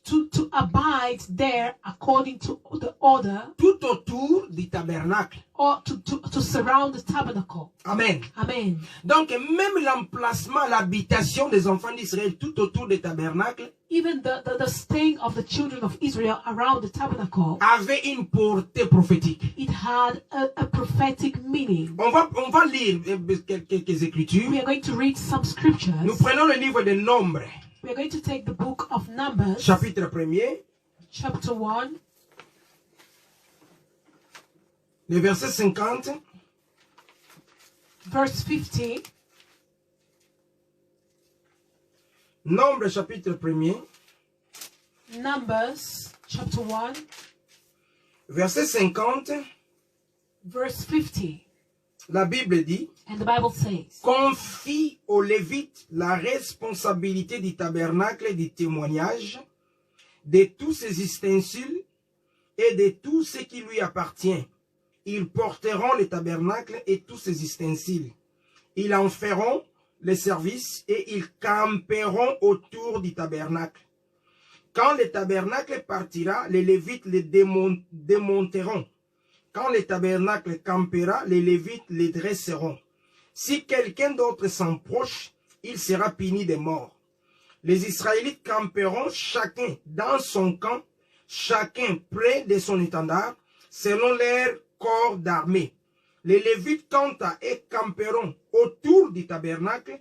Speaker 2: to abide there according to the order,
Speaker 1: tout autour du tabernacle.
Speaker 2: or to surround the tabernacle.
Speaker 1: Amen.
Speaker 2: Amen.
Speaker 1: Donc même l'emplacement, l'habitation des enfants d'Israël tout autour du tabernacle
Speaker 2: Even the staying of the children of Israel around the tabernacle,
Speaker 1: avait une portée prophétique.
Speaker 2: it had a prophetic meaning.
Speaker 1: On va lire quelques écritures.
Speaker 2: We are going to read some scriptures.
Speaker 1: Nous prenons le livre des Nombres,
Speaker 2: We are going to take the book of Numbers,
Speaker 1: chapitre 1er,
Speaker 2: chapter 1,
Speaker 1: le verset 50,
Speaker 2: verse 50.
Speaker 1: Nombre chapitre 1er,
Speaker 2: Numbers, chapter 1,
Speaker 1: verset 50,
Speaker 2: verse 50.
Speaker 1: la Bible dit:
Speaker 2: And the Bible says,
Speaker 1: confie aux Lévites la responsabilité du tabernacle et du témoignage, de tous ses ustensiles et de tout ce qui lui appartient. Ils porteront le tabernacle et tous ses ustensiles. Ils en feront les services et ils camperont autour du tabernacle. Quand le tabernacle partira, les Lévites le démonteront. Quand le tabernacle campera, les Lévites le dresseront. Si quelqu'un d'autre s'approche, il sera puni de mort. Les Israélites camperont chacun dans son camp, chacun près de son étendard, selon leur corps d'armée. Les Lévites, quant à eux, camperont autour du tabernacle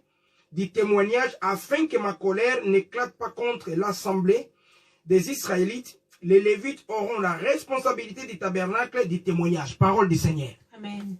Speaker 1: du témoignage, afin que ma colère n'éclate pas contre l'assemblée des Israélites. Les Lévites auront la responsabilité du tabernacle du témoignage. Parole du Seigneur.
Speaker 2: Amen.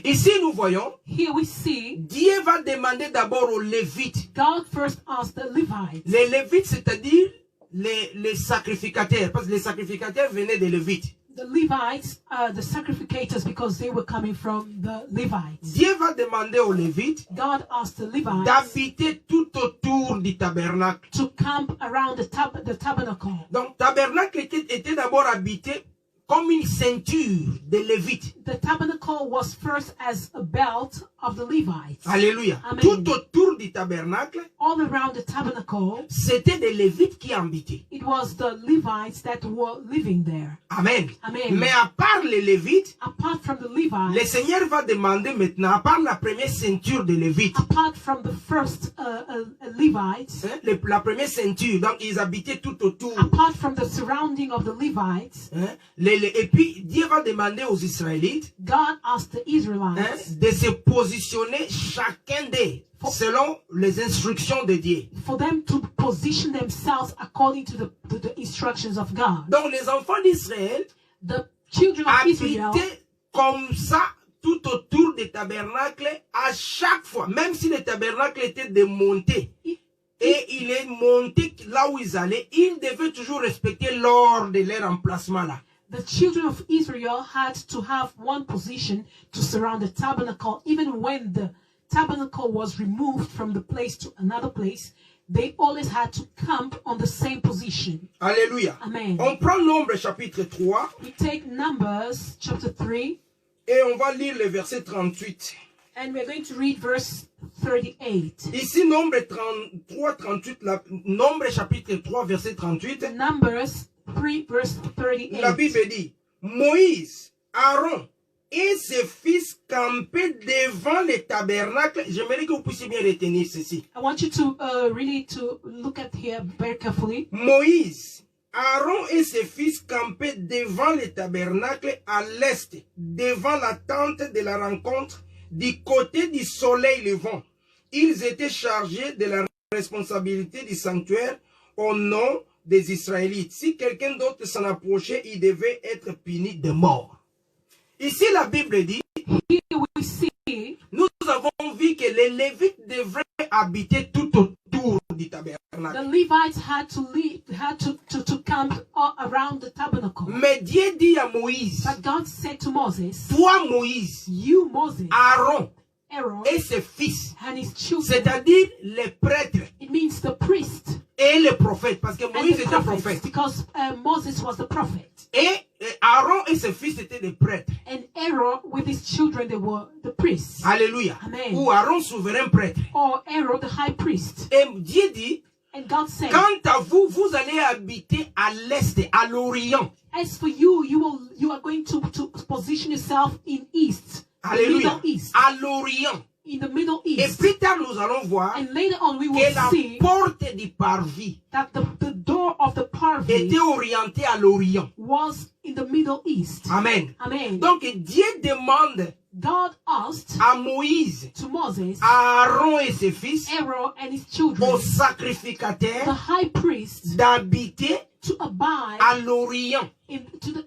Speaker 1: Ici, nous voyons,
Speaker 2: Here we see
Speaker 1: Dieu va demander d'abord aux Lévites.
Speaker 2: God first asked the Levites.
Speaker 1: Les Lévites, c'est-à-dire les sacrificateurs, parce que les sacrificateurs venaient des Lévites.
Speaker 2: The Levites, the sacrificators, because they were coming from the Levites.
Speaker 1: Dieu va demander aux Lévites
Speaker 2: God asked the Levites
Speaker 1: d'habiter tout autour du tabernacle.
Speaker 2: to camp around the tabernacle.
Speaker 1: Donc, tabernacle était d'abord habité comme une ceinture des Lévites.
Speaker 2: The tabernacle was first as a belt of the Levites.
Speaker 1: Alléluia.
Speaker 2: Amen.
Speaker 1: Tout autour du tabernacle,
Speaker 2: All around the tabernacle,
Speaker 1: c'était des Lévites qui habitaient.
Speaker 2: it was the Levites that were living there.
Speaker 1: Amen.
Speaker 2: Amen.
Speaker 1: Mais à part les Lévites,
Speaker 2: Apart from the
Speaker 1: le
Speaker 2: Levites,
Speaker 1: Seigneur va demander maintenant, à part la première ceinture des Lévites,
Speaker 2: apart from the first Levites,
Speaker 1: hein, la première ceinture, donc ils habitaient tout autour.
Speaker 2: apart from the surrounding of the Levites,
Speaker 1: Hein, et puis Dieu va demander aux Israélites,
Speaker 2: God asked the
Speaker 1: hein,
Speaker 2: Israelites
Speaker 1: de se positionner chacun d'eux selon les instructions de Dieu.
Speaker 2: for them to position themselves according to the instructions of God.
Speaker 1: Donc les enfants d'Israël
Speaker 2: The children of Israel
Speaker 1: habitaient comme ça tout autour des tabernacles à chaque fois, même si le tabernacle était démonté. Et il est monté là où ils allaient, ils devaient toujours respecter l'ordre de leur emplacement là.
Speaker 2: The children of Israel had to have one position to surround the tabernacle. Even when the tabernacle was removed from the place to another place, they always had to camp on the same position.
Speaker 1: Alléluia.
Speaker 2: Amen.
Speaker 1: On prend Nombre chapitre 3
Speaker 2: We take Numbers chapter 3,
Speaker 1: et on va lire le verset 38.
Speaker 2: and we're going to read verse 38.
Speaker 1: Ici, Nombre 33, 38, Nombre chapitre 3, verset 38.
Speaker 2: Numbers 3, verse
Speaker 1: La
Speaker 2: 38.
Speaker 1: Bible dit, Moïse, Aaron et ses fils campaient devant le tabernacle. J'aimerais que vous puissiez bien retenir ceci.
Speaker 2: I want you to really to look at here very carefully.
Speaker 1: Moïse, Aaron et ses fils campaient devant le tabernacle à l'est, devant la tente de la rencontre, du côté du soleil levant. Ils étaient chargés de la responsabilité du sanctuaire au nom des Israélites. Si quelqu'un d'autre s'en approchait, il devait être puni de mort. Ici, la Bible dit,
Speaker 2: Here we see
Speaker 1: nous avons vu que les Lévites devraient habiter tout autour du tabernacle.
Speaker 2: the Levites had to camp all around the tabernacle.
Speaker 1: Mais Dieu dit à Moïse,
Speaker 2: But God said to Moses,
Speaker 1: toi Moïse,
Speaker 2: you Moses,
Speaker 1: Aaron
Speaker 2: Aaron,
Speaker 1: et ses fils,
Speaker 2: and his children,
Speaker 1: c'est-à-dire les prêtres
Speaker 2: it means the priest
Speaker 1: et les prophètes, parce que
Speaker 2: and
Speaker 1: Moïse
Speaker 2: the
Speaker 1: était
Speaker 2: prophets,
Speaker 1: prophète.
Speaker 2: because Moses was the prophet.
Speaker 1: Et Aaron et ses fils étaient des prêtres.
Speaker 2: And Aaron with his children, they were the priests.
Speaker 1: Alléluia.
Speaker 2: Amen.
Speaker 1: Ou Aaron, souverain prêtre.
Speaker 2: Or Aaron, the high priest.
Speaker 1: Et Dieu dit,
Speaker 2: And God said,
Speaker 1: quant à vous, vous allez habiter à l'est, à l'orient.
Speaker 2: as for you, you are going to position yourself in east, the
Speaker 1: Alléluia.
Speaker 2: Middle East,
Speaker 1: À l'orient.
Speaker 2: in the Middle
Speaker 1: Et
Speaker 2: East.
Speaker 1: plus tard, nous allons voir
Speaker 2: And later on, we
Speaker 1: que
Speaker 2: will
Speaker 1: la
Speaker 2: see
Speaker 1: porte du parvis
Speaker 2: that the door of the parvis
Speaker 1: était orientée à l'orient.
Speaker 2: was in the Middle East.
Speaker 1: Amen.
Speaker 2: Amen.
Speaker 1: Donc Dieu demande
Speaker 2: God asked
Speaker 1: à Moïse,
Speaker 2: to Moses,
Speaker 1: à Aaron et ses fils,
Speaker 2: Aaron and his
Speaker 1: aux
Speaker 2: children, the
Speaker 1: sacrificateurs,
Speaker 2: high priest,
Speaker 1: d'habiter
Speaker 2: to abide
Speaker 1: à l'orient.
Speaker 2: to the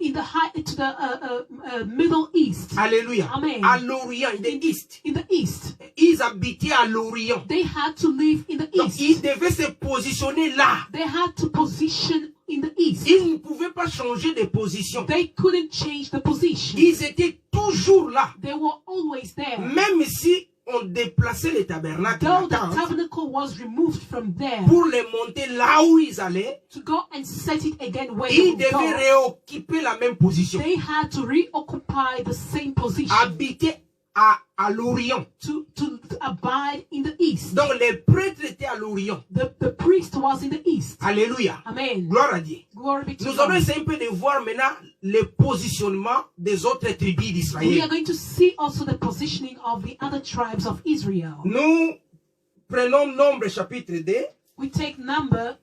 Speaker 2: Middle East.
Speaker 1: Alléluia.
Speaker 2: Amen.
Speaker 1: À l'orient, in the east.
Speaker 2: In the East,
Speaker 1: Ils habitaient à l'orient.
Speaker 2: they had to live in the
Speaker 1: Donc ils
Speaker 2: East.
Speaker 1: devaient se positionner là.
Speaker 2: They had to position in the East.
Speaker 1: Ils ne pouvaient pas changer de position.
Speaker 2: They couldn't change the position.
Speaker 1: Ils étaient toujours là.
Speaker 2: They were always there.
Speaker 1: Même si on déplaçait les tabernacles,
Speaker 2: Though
Speaker 1: la
Speaker 2: the
Speaker 1: tente,
Speaker 2: tabernacle was removed from there
Speaker 1: pour les monter là où ils allaient,
Speaker 2: to go and set it again where they
Speaker 1: ils
Speaker 2: would
Speaker 1: devaient
Speaker 2: go,
Speaker 1: réoccuper la même position.
Speaker 2: they had to reoccupy the same position
Speaker 1: Habiter à l'orient.
Speaker 2: to abide in the East.
Speaker 1: Donc les prêtres étaient à l'orient.
Speaker 2: The priest was in the East.
Speaker 1: Alléluia.
Speaker 2: Amen.
Speaker 1: Gloire à Dieu.
Speaker 2: Glory be to
Speaker 1: Nous allons
Speaker 2: God.
Speaker 1: essayer un peu de voir maintenant le positionnement des autres tribus
Speaker 2: We are
Speaker 1: d'Israël.
Speaker 2: going to see also the positioning of the other tribes of Israel.
Speaker 1: Nous prenons Nombre chapitre 2,
Speaker 2: We take number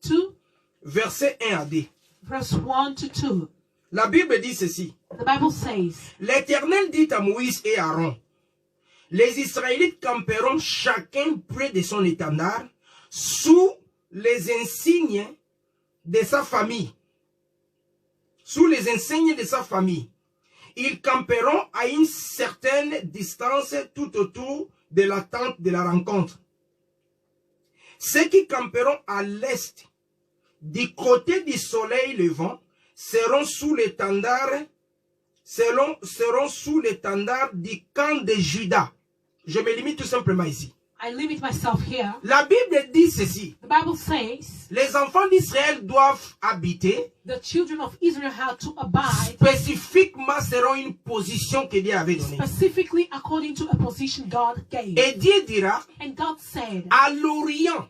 Speaker 2: 2,
Speaker 1: versets 1 à 2.
Speaker 2: verse 1 to 2.
Speaker 1: La Bible dit ceci.
Speaker 2: The Bible says,
Speaker 1: L'Éternel dit à Moïse et Aaron, les Israélites camperont chacun près de son étendard, sous les insignes de sa famille. Sous les insignes de sa famille. Ils camperont à une certaine distance tout autour de la tente de la rencontre. Ceux qui camperont à l'est, du côté du soleil levant, seront sous l'étendard du camp de Juda. Je me limite tout simplement ici.
Speaker 2: I limit myself here.
Speaker 1: La Bible dit ceci.
Speaker 2: The Bible says,
Speaker 1: Les enfants d'Israël doivent habiter,
Speaker 2: the children of Israel had to abide
Speaker 1: spécifiquement selon une position que Dieu avait donnée.
Speaker 2: specifically according to a position God gave.
Speaker 1: Et Dieu dira,
Speaker 2: And God said,
Speaker 1: à l'Orient,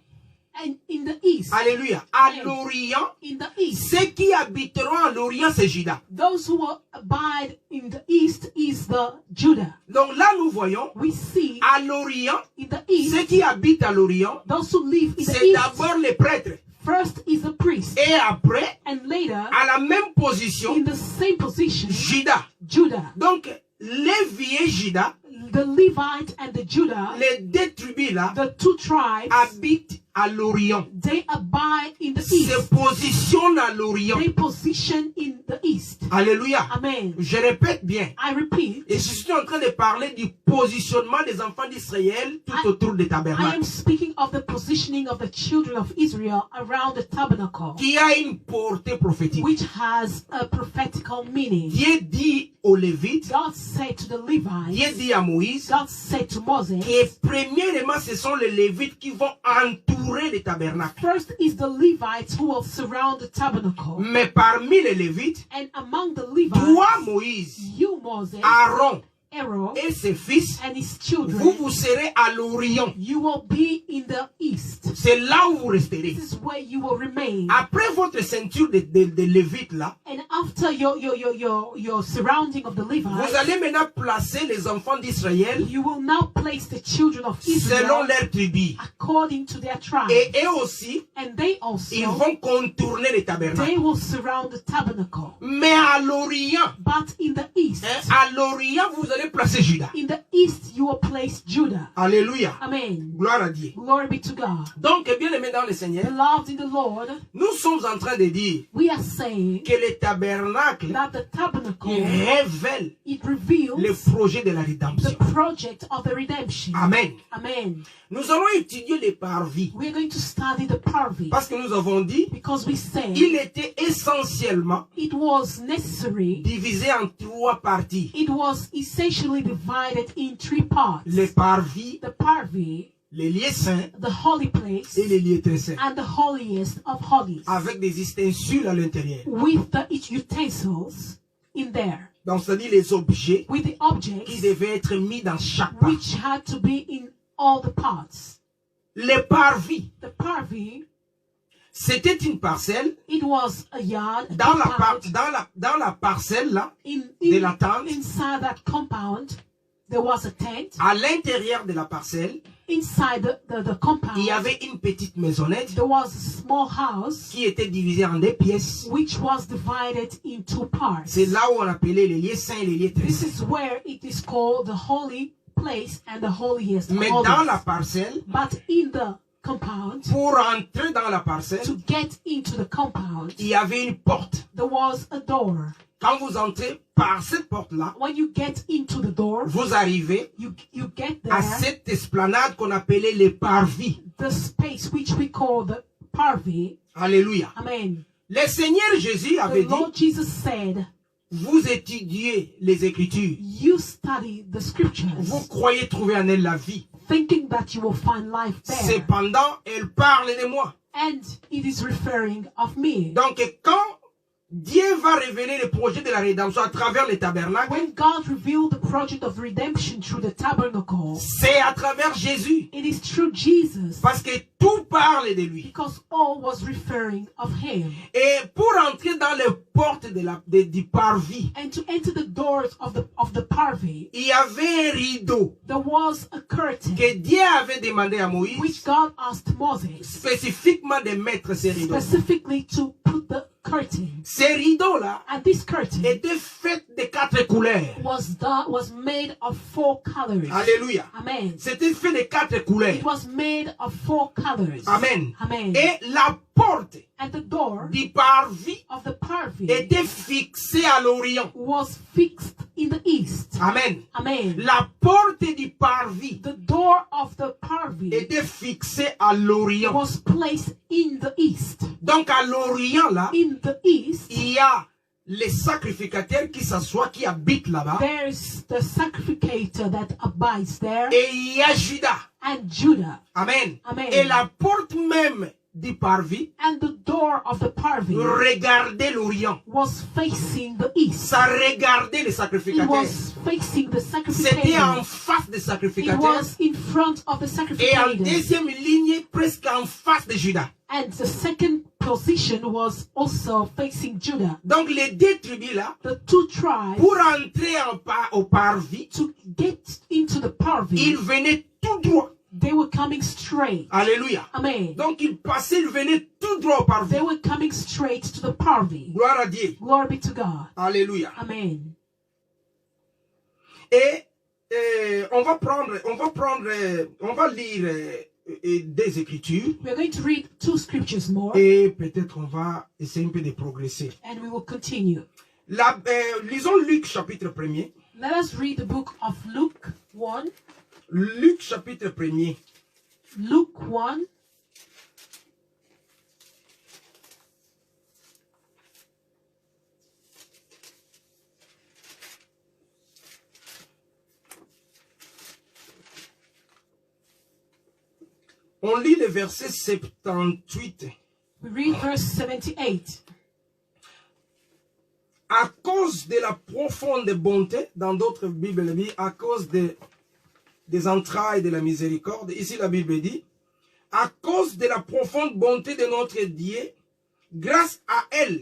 Speaker 2: and in the East,
Speaker 1: alléluia, à l'Orient,
Speaker 2: in the East,
Speaker 1: ceux qui habiteront à l'Orient, c'est Juda.
Speaker 2: those who will abide in the East is the Judah.
Speaker 1: Donc là, nous voyons,
Speaker 2: We see
Speaker 1: à l'Orient,
Speaker 2: in the East,
Speaker 1: ceux qui habitent à l'Orient,
Speaker 2: those who live in the
Speaker 1: c'est
Speaker 2: East,
Speaker 1: d'abord les prêtres.
Speaker 2: first is the priest,
Speaker 1: Et après,
Speaker 2: and later,
Speaker 1: à la même position,
Speaker 2: in the same position,
Speaker 1: Juda.
Speaker 2: Judah.
Speaker 1: Donc, les vieux Juda,
Speaker 2: The Levite and the Judah,
Speaker 1: les deux tribus là,
Speaker 2: the two tribes,
Speaker 1: habitent à l'Orient.
Speaker 2: they abide in the
Speaker 1: Se
Speaker 2: East.
Speaker 1: positionnent à l'Orient.
Speaker 2: They position in the East.
Speaker 1: Alléluia.
Speaker 2: Amen.
Speaker 1: Je répète bien.
Speaker 2: I repeat,
Speaker 1: Et je suis en train de parler du positionnement des enfants d'Israël tout autour des
Speaker 2: I
Speaker 1: tabernacles.
Speaker 2: am speaking of the positioning of the children of Israel around the tabernacle,
Speaker 1: Qui a une portée prophétique.
Speaker 2: which has a prophetical meaning.
Speaker 1: Dieu dit aux Lévites,
Speaker 2: God said to the
Speaker 1: Dieu
Speaker 2: Levites,
Speaker 1: dit à Moïse,
Speaker 2: God said to Moses,
Speaker 1: que premièrement ce sont les Lévites qui vont entourer les tabernacles.
Speaker 2: first is the Levites who will surround the tabernacle.
Speaker 1: Mais parmi les Lévites,
Speaker 2: And among the
Speaker 1: toi
Speaker 2: Levites,
Speaker 1: Moïse,
Speaker 2: you, Moses,
Speaker 1: Aaron
Speaker 2: Aaron
Speaker 1: et ses fils,
Speaker 2: and his
Speaker 1: vous,
Speaker 2: children,
Speaker 1: vous serez à l'Orient.
Speaker 2: you will be in the east.
Speaker 1: C'est là où vous resterez.
Speaker 2: This is where you will remain.
Speaker 1: Après votre ceinture de Lévites là,
Speaker 2: And after your surrounding of the
Speaker 1: vous
Speaker 2: Levites,
Speaker 1: allez maintenant placer les enfants d'Israël
Speaker 2: you will now place the children of
Speaker 1: selon
Speaker 2: Israel
Speaker 1: leur tribu.
Speaker 2: according to their tribe.
Speaker 1: Et eux aussi,
Speaker 2: And they
Speaker 1: ils
Speaker 2: also,
Speaker 1: vont contourner le tabernacle.
Speaker 2: they will surround the tabernacle.
Speaker 1: Mais à l'Orient,
Speaker 2: But in the east,
Speaker 1: à l'Orient, vous allez placer Judas.
Speaker 2: in the east, you will place Judah.
Speaker 1: Alléluia.
Speaker 2: Amen.
Speaker 1: Gloire à Dieu.
Speaker 2: Glory be to God.
Speaker 1: Donc, bien aimé dans le Seigneur,
Speaker 2: Beloved in the Lord,
Speaker 1: nous sommes en train de dire
Speaker 2: we are saying
Speaker 1: que le tabernacle
Speaker 2: that the tabernacle,
Speaker 1: révèle
Speaker 2: it
Speaker 1: le
Speaker 2: reveals
Speaker 1: projet de la
Speaker 2: the
Speaker 1: rédemption.
Speaker 2: project of the redemption.
Speaker 1: Amen.
Speaker 2: Amen.
Speaker 1: Nous allons étudier les parvis.
Speaker 2: We are going to study the parvi
Speaker 1: Parce que nous avons dit,
Speaker 2: because we say
Speaker 1: il était essentiellement
Speaker 2: it was necessary.
Speaker 1: divisé en 3 parties.
Speaker 2: It was essentially divided in 3 parts.
Speaker 1: Les parvis,
Speaker 2: The parvi,
Speaker 1: les lieux saints
Speaker 2: the holy place,
Speaker 1: et les lieux très saints.
Speaker 2: and the holiest of holies,
Speaker 1: Avec des ustensiles à l'intérieur.
Speaker 2: with the utensils in there,
Speaker 1: Donc, c'est-à-dire les objets
Speaker 2: with the
Speaker 1: qui
Speaker 2: objects
Speaker 1: devaient être mis dans chaque part.
Speaker 2: which had to be in all the parts.
Speaker 1: Les parvis,
Speaker 2: The parvi,
Speaker 1: c'était une parcelle.
Speaker 2: it was a yard, a
Speaker 1: Dans la,
Speaker 2: compound.
Speaker 1: dans la parcelle là,
Speaker 2: In,
Speaker 1: de la tente,
Speaker 2: inside that compound, there was a tent.
Speaker 1: à l'intérieur de la parcelle,
Speaker 2: Inside the compound,
Speaker 1: il y avait une petite maisonnette
Speaker 2: there was a small house
Speaker 1: qui était divisée en 2 pièces.
Speaker 2: which was divided in 2 parts.
Speaker 1: C'est là où on appelait les lieux saints et les lieux très
Speaker 2: This
Speaker 1: saints.
Speaker 2: is where it is called the holy place and the holiest of
Speaker 1: Mais
Speaker 2: holies.
Speaker 1: dans la parcelle,
Speaker 2: But in the compound,
Speaker 1: pour entrer dans la parcelle,
Speaker 2: to get into the compound,
Speaker 1: il y avait une porte.
Speaker 2: there was a door.
Speaker 1: Quand vous entrez par cette porte-là,
Speaker 2: When you get into the door,
Speaker 1: vous arrivez
Speaker 2: you get
Speaker 1: à
Speaker 2: there,
Speaker 1: cette esplanade qu'on appelait les parvis.
Speaker 2: the space which we call the parvi.
Speaker 1: Alléluia.
Speaker 2: Amen.
Speaker 1: Le Seigneur Jésus
Speaker 2: The
Speaker 1: avait dit,
Speaker 2: Lord Jesus said,
Speaker 1: vous étudiez les Écritures.
Speaker 2: you study the scriptures,
Speaker 1: Vous croyez trouver en elle la vie.
Speaker 2: thinking that you will find life there.
Speaker 1: Cependant, elle parle de moi.
Speaker 2: And it is referring of me.
Speaker 1: Donc, quand Dieu va révéler le projet de la rédemption à travers le tabernacle,
Speaker 2: When God revealed the project of redemption through the tabernacle,
Speaker 1: c'est à travers Jésus.
Speaker 2: it is through Jesus,
Speaker 1: Parce que tout parle de lui.
Speaker 2: because all was referring of him.
Speaker 1: Et pour entrer dans les portes du parvis,
Speaker 2: And to enter the doors of the parvi,
Speaker 1: il y avait un rideau
Speaker 2: there was a curtain
Speaker 1: que Dieu avait demandé à Moïse
Speaker 2: which God asked Moses
Speaker 1: spécifiquement de mettre ces rideaux.
Speaker 2: specifically to put the curtain.
Speaker 1: Ces rideaux-là
Speaker 2: And this curtain
Speaker 1: étaient faits de 4 couleurs.
Speaker 2: was made of 4 colors.
Speaker 1: Alléluia.
Speaker 2: Amen.
Speaker 1: C'était fait de 4 couleurs.
Speaker 2: It was made of 4 colors.
Speaker 1: Amen.
Speaker 2: Amen.
Speaker 1: Et la porte
Speaker 2: And the door
Speaker 1: du parvis
Speaker 2: of the parvi
Speaker 1: était fixée à l'Orient.
Speaker 2: was fixed in the east.
Speaker 1: Amen.
Speaker 2: Amen.
Speaker 1: La porte du parvis
Speaker 2: The door of the parvi
Speaker 1: était fixée à l'Orient.
Speaker 2: was placed in the east.
Speaker 1: Donc à l'Orient là,
Speaker 2: In the east,
Speaker 1: il y a les sacrificateurs qui s'assoient, qui habitent là-bas.
Speaker 2: there's the sacrificator that abides there,
Speaker 1: Et il y a Judas.
Speaker 2: and Judah.
Speaker 1: Amen.
Speaker 2: Amen.
Speaker 1: Et la porte même du parvis
Speaker 2: And the door of the parvi
Speaker 1: regardait l'Orient.
Speaker 2: was facing the east.
Speaker 1: Ça regardait les
Speaker 2: It
Speaker 1: sacrificateurs.
Speaker 2: was facing the
Speaker 1: C'était en
Speaker 2: sacrificator.
Speaker 1: face des
Speaker 2: It
Speaker 1: sacrificateurs.
Speaker 2: was in front of the
Speaker 1: Et en
Speaker 2: sacrificator.
Speaker 1: deuxième ligne, presque en face de Judas.
Speaker 2: And the second position was also facing Judah.
Speaker 1: Donc les 2 tribus là,
Speaker 2: The 2 tribes,
Speaker 1: pour entrer au parvis,
Speaker 2: to get into the parvi,
Speaker 1: ils venaient tout droit.
Speaker 2: they were coming straight.
Speaker 1: Alléluia.
Speaker 2: Amen.
Speaker 1: Donc ils passaient, ils venaient tout droit au parvis.
Speaker 2: They were coming straight to the parvi.
Speaker 1: Gloire à Dieu.
Speaker 2: Glory be to God.
Speaker 1: Alléluia.
Speaker 2: Amen.
Speaker 1: Et on va lire des Écritures.
Speaker 2: We are going to read 2 scriptures more,
Speaker 1: Et peut-être on va essayer un peu de progresser.
Speaker 2: and we will continue.
Speaker 1: Lisons Luc chapitre 1er.
Speaker 2: Let us read the book of Luke 1.
Speaker 1: Luc chapitre 1er.
Speaker 2: Luke 1.
Speaker 1: On lit le verset 78.
Speaker 2: We read verse 78.
Speaker 1: à cause de la profonde bonté, dans d'autres Bibles, à cause des entrailles de la miséricorde, ici la Bible dit, à cause de la profonde bonté de notre Dieu, grâce à elle,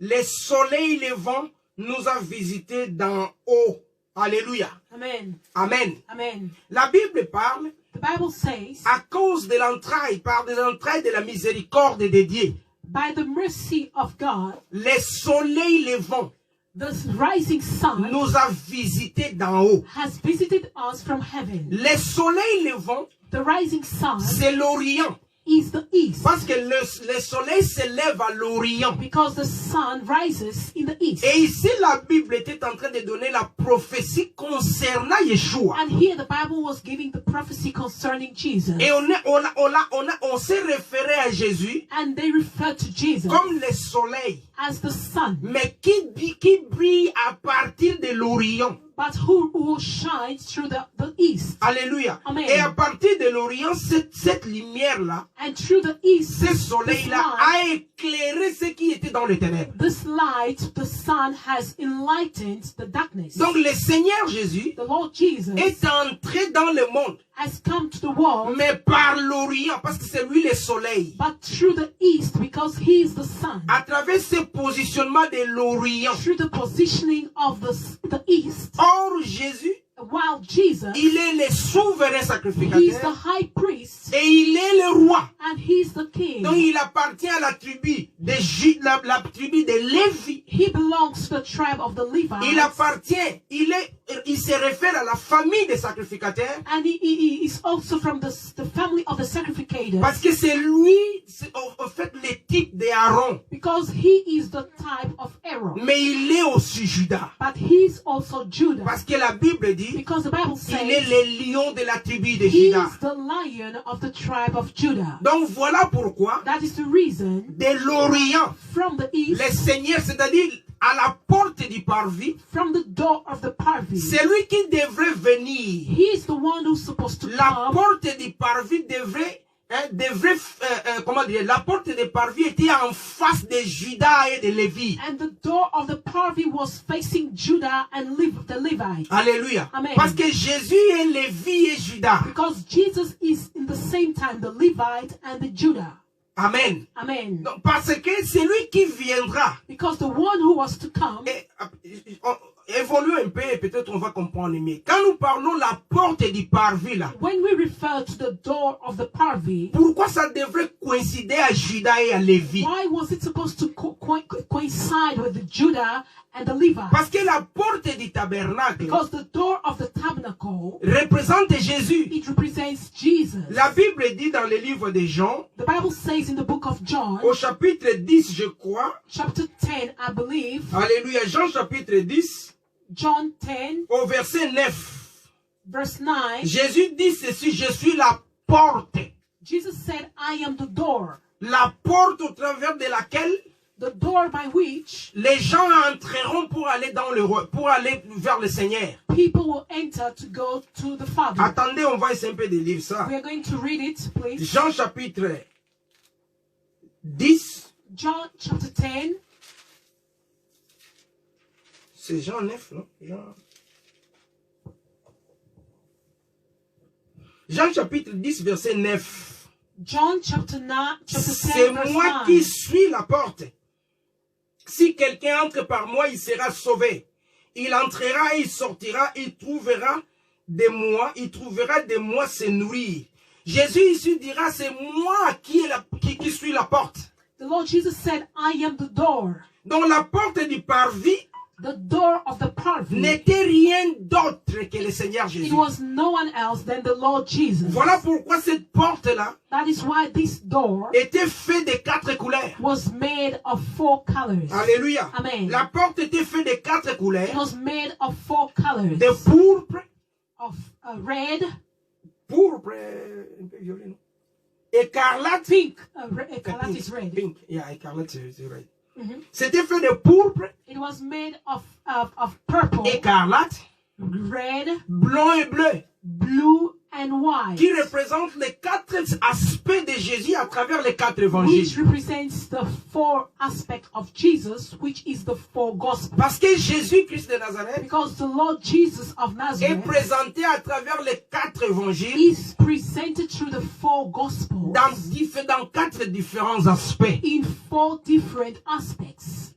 Speaker 1: le soleil levant nous a visités d'en haut. Alléluia.
Speaker 2: Amen.
Speaker 1: Amen.
Speaker 2: Amen.
Speaker 1: La Bible parle
Speaker 2: The Bible says,
Speaker 1: à cause de l'entraille, par des entrailles de la miséricorde de Dieu,
Speaker 2: by the mercy of God,
Speaker 1: le soleil levant
Speaker 2: the rising sun
Speaker 1: nous a visités d'en haut.
Speaker 2: has visited us from heaven.
Speaker 1: Le soleil levant,
Speaker 2: The rising sun
Speaker 1: c'est l'Orient.
Speaker 2: is the east,
Speaker 1: Parce que le soleil se lève à l'Orient.
Speaker 2: because the sun rises in the east.
Speaker 1: Et ici, la Bible était en train de donner la prophétie concernant Yeshua.
Speaker 2: And here the Bible was giving the prophecy concerning Jesus.
Speaker 1: Et on s'est référé à Jésus
Speaker 2: And they referred to Jesus
Speaker 1: comme le soleil,
Speaker 2: as the sun,
Speaker 1: mais qui brille à partir de l'Orient.
Speaker 2: but who shines through the east.
Speaker 1: Alléluia.
Speaker 2: Amen.
Speaker 1: Et à partir de l'Orient, cette lumière-là,
Speaker 2: And through the east,
Speaker 1: ce soleil-là a éclairé ce qui était dans les ténèbres.
Speaker 2: this light, the sun has enlightened the darkness.
Speaker 1: Donc le Seigneur Jésus
Speaker 2: The Lord Jesus
Speaker 1: est entré dans le monde,
Speaker 2: has come to the world,
Speaker 1: mais par l'Orient, parce que c'est lui le soleil.
Speaker 2: but through the east, because he is the sun.
Speaker 1: À travers ce positionnement de l'Orient.
Speaker 2: Through the positioning of the east,
Speaker 1: Or, Jésus,
Speaker 2: while Jesus,
Speaker 1: il est le souverain
Speaker 2: he is the
Speaker 1: sacrificateur
Speaker 2: high priest
Speaker 1: et il est le roi.
Speaker 2: and he is the king.
Speaker 1: Donc, il appartient à la tribu de la tribu de Lévi.
Speaker 2: He belongs to the tribe of the
Speaker 1: Il
Speaker 2: Levites.
Speaker 1: appartient, il se réfère à la famille des sacrificateurs
Speaker 2: And he is also from the family of the sacrificators,
Speaker 1: parce que c'est lui, en fait, le type d'Aaron.
Speaker 2: because he is the type of Aaron.
Speaker 1: Mais il est aussi Judas.
Speaker 2: But he is also Judah,
Speaker 1: Parce que la Bible dit,
Speaker 2: because the Bible
Speaker 1: il est
Speaker 2: says
Speaker 1: le lion de la tribu de
Speaker 2: he
Speaker 1: Judas.
Speaker 2: is the lion of the tribe of Judah.
Speaker 1: Donc voilà pourquoi,
Speaker 2: That is the reason
Speaker 1: de l'Orient,
Speaker 2: from the east,
Speaker 1: le Seigneur, c'est-à-dire à la porte du parvis,
Speaker 2: from the door of the parvis,
Speaker 1: c'est lui qui devrait venir.
Speaker 2: he is the one who's supposed to
Speaker 1: La
Speaker 2: come.
Speaker 1: porte du parvis comment dire, la porte du parvis était en face de Judas et de Lévi.
Speaker 2: And the door of the parvis was facing Judah and the Levites.
Speaker 1: Alléluia.
Speaker 2: Amen.
Speaker 1: Parce que Jésus est Lévi et Judas.
Speaker 2: Because Jesus is in the same time the Levite and the Judah.
Speaker 1: Amen.
Speaker 2: Amen.
Speaker 1: Donc, parce que c'est lui qui viendra.
Speaker 2: Because the one who was to come,
Speaker 1: Évoluons un peu et peut-être on va comprendre mieux. Quand nous parlons la porte du parvis là,
Speaker 2: when we refer to the door of the parvis,
Speaker 1: pourquoi ça devrait coïncider à Judas et à Lévi?
Speaker 2: why was it supposed to coincide with the Judah and the Levites?
Speaker 1: Parce que la porte du tabernacle
Speaker 2: Because the door of the tabernacle,
Speaker 1: représente Jésus.
Speaker 2: it represents Jesus.
Speaker 1: La Bible dit dans le livre de Jean,
Speaker 2: The Bible says in the book of John,
Speaker 1: au chapitre 10, je crois,
Speaker 2: chapter 10, I believe,
Speaker 1: alléluia, Jean chapitre 10,
Speaker 2: John 10,
Speaker 1: au verset 9,
Speaker 2: verse 9,
Speaker 1: Jésus dit ceci, je suis la porte.
Speaker 2: Jesus said, I am the door.
Speaker 1: La porte au travers de laquelle
Speaker 2: The door by which
Speaker 1: les gens entreront pour aller vers le Seigneur.
Speaker 2: people will enter to go to the Father.
Speaker 1: Attendez, on va essayer un peu de lire ça.
Speaker 2: We are going to read it, please.
Speaker 1: Jean chapitre 10.
Speaker 2: John chapter 10.
Speaker 1: C'est Jean 9, non? Jean chapitre 10, verset 9.
Speaker 2: John chapter 9, chapter 10,
Speaker 1: C'est
Speaker 2: verse
Speaker 1: moi
Speaker 2: 9.
Speaker 1: qui suis la porte. Si quelqu'un entre par moi, il sera sauvé. Il entrera, il sortira, il trouvera de moi se nourrir. Jésus ici dira, c'est moi qui suis la porte.
Speaker 2: The Lord Jesus said, I am the door.
Speaker 1: Donc la porte du parvis
Speaker 2: The door of the parvis,
Speaker 1: n'était rien d'autre que le Seigneur
Speaker 2: it
Speaker 1: Jésus.
Speaker 2: was no one else than the Lord Jesus.
Speaker 1: Voilà pourquoi cette porte-là
Speaker 2: That is why this door
Speaker 1: était faite de 4 couleurs.
Speaker 2: was made of 4 colors.
Speaker 1: Alléluia.
Speaker 2: Amen.
Speaker 1: La porte était faite de 4
Speaker 2: It
Speaker 1: couleurs.
Speaker 2: was made of 4 colors.
Speaker 1: De pourpre,
Speaker 2: Of red,
Speaker 1: un peu violet, non? Écarlate.
Speaker 2: pink. Écarlate is red.
Speaker 1: Pink. Yeah, écarlate, c'est red.
Speaker 2: Mhm.
Speaker 1: C'était fait de pourpre,
Speaker 2: It was made of purple,
Speaker 1: écarlate,
Speaker 2: red,
Speaker 1: blanc et bleu.
Speaker 2: blue, and white,
Speaker 1: qui représente les 4 aspects de Jésus à travers les 4 évangiles.
Speaker 2: which represents the 4 aspects of Jesus, which is the 4 gospels.
Speaker 1: Parce que Jésus-Christ de Nazareth
Speaker 2: Because the Lord Jesus of
Speaker 1: est
Speaker 2: Nazareth
Speaker 1: présenté à travers les 4 évangiles
Speaker 2: is presented through the 4 gospels
Speaker 1: dans 4 différents aspects.
Speaker 2: in 4 different aspects.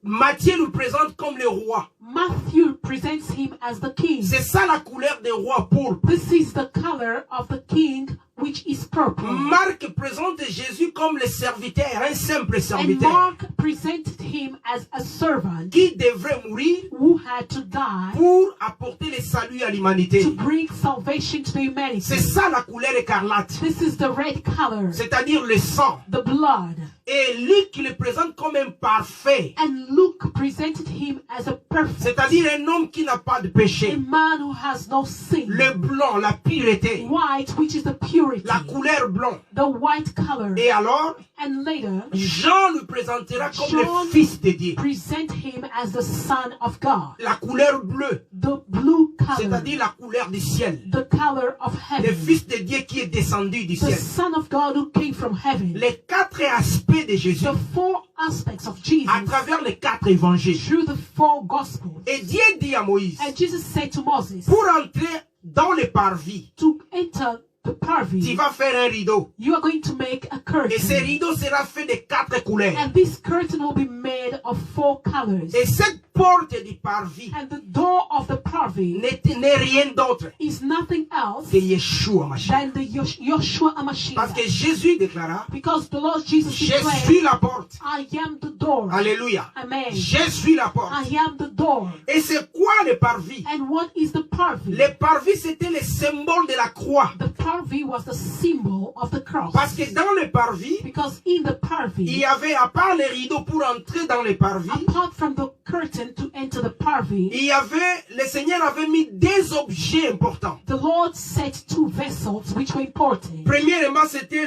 Speaker 1: Matthieu nous présente comme le roi.
Speaker 2: Matthew presents him as the king.
Speaker 1: C'est ça la couleur des rois pourpres.
Speaker 2: This is the color of the king, which is purple.
Speaker 1: Marc présente Jésus comme le serviteur, un simple
Speaker 2: And
Speaker 1: serviteur
Speaker 2: Mark presented him as a servant
Speaker 1: qui devrait mourir
Speaker 2: who had to die
Speaker 1: pour apporter le salut à l'humanité.
Speaker 2: to bring salvation to the humanity.
Speaker 1: C'est ça la couleur écarlate,
Speaker 2: This is the red color,
Speaker 1: c'est-à-dire le sang.
Speaker 2: the blood.
Speaker 1: Et Luc le présente comme un parfait,
Speaker 2: And Luke presented him as a perfect,
Speaker 1: c'est-à-dire un homme qui n'a pas de
Speaker 2: a
Speaker 1: péché.
Speaker 2: man who has no sin.
Speaker 1: Le blanc, la pureté,
Speaker 2: White, which is the purity,
Speaker 1: la couleur blanc.
Speaker 2: the white color.
Speaker 1: Et alors,
Speaker 2: And later,
Speaker 1: Jean le présentera comme
Speaker 2: John
Speaker 1: le Fils de Dieu.
Speaker 2: present him as the Son of God,
Speaker 1: La couleur bleue,
Speaker 2: the blue color,
Speaker 1: c'est-à-dire la couleur du ciel.
Speaker 2: the color of
Speaker 1: Le
Speaker 2: heaven,
Speaker 1: Fils de Dieu qui est descendu du
Speaker 2: the
Speaker 1: ciel.
Speaker 2: Son of God who came from heaven.
Speaker 1: Les 4 aspects de Jésus
Speaker 2: The 4 aspects of Jesus
Speaker 1: à travers les 4 évangiles.
Speaker 2: through the 4 gospels.
Speaker 1: Et Dieu dit à Moïse,
Speaker 2: And Jesus said to Moses,
Speaker 1: pour entrer dans le parvis,
Speaker 2: to enter the
Speaker 1: tu
Speaker 2: parvis,
Speaker 1: vas faire un rideau.
Speaker 2: you are going to make a
Speaker 1: Et ce
Speaker 2: curtain.
Speaker 1: rideau sera fait de 4 couleurs.
Speaker 2: And this curtain will be made of 4 colors.
Speaker 1: Et cette porte du parvis
Speaker 2: And the door of the parvis
Speaker 1: n'est rien d'autre
Speaker 2: is nothing else
Speaker 1: que Yeshua Mashiach.
Speaker 2: than the Yoshua
Speaker 1: Parce que
Speaker 2: HaMashiach.
Speaker 1: Jésus déclara,
Speaker 2: Because the Lord Jesus
Speaker 1: je
Speaker 2: declared,
Speaker 1: suis la porte.
Speaker 2: I am the door.
Speaker 1: Alléluia.
Speaker 2: Amen.
Speaker 1: Je suis la porte.
Speaker 2: I am the door.
Speaker 1: Et c'est quoi le parvis?
Speaker 2: And what is the parvis?
Speaker 1: Le parvis, c'était le symbole de la croix.
Speaker 2: The parvis was the symbol of the cross.
Speaker 1: Parce que dans le parvis,
Speaker 2: Because in the
Speaker 1: il
Speaker 2: parvis,
Speaker 1: y avait, à part les rideaux pour entrer dans le parvis,
Speaker 2: apart from the curtain to enter the parvis,
Speaker 1: il y avait, le Seigneur avait mis 2 objets importants.
Speaker 2: the Lord set 2 vessels which were important.
Speaker 1: Premièrement, c'était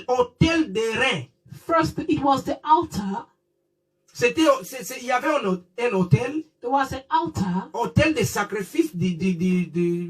Speaker 1: autel des reins.
Speaker 2: First, it was the altar.
Speaker 1: Il y avait un autel,
Speaker 2: There was an altar,
Speaker 1: autel de sacrifice,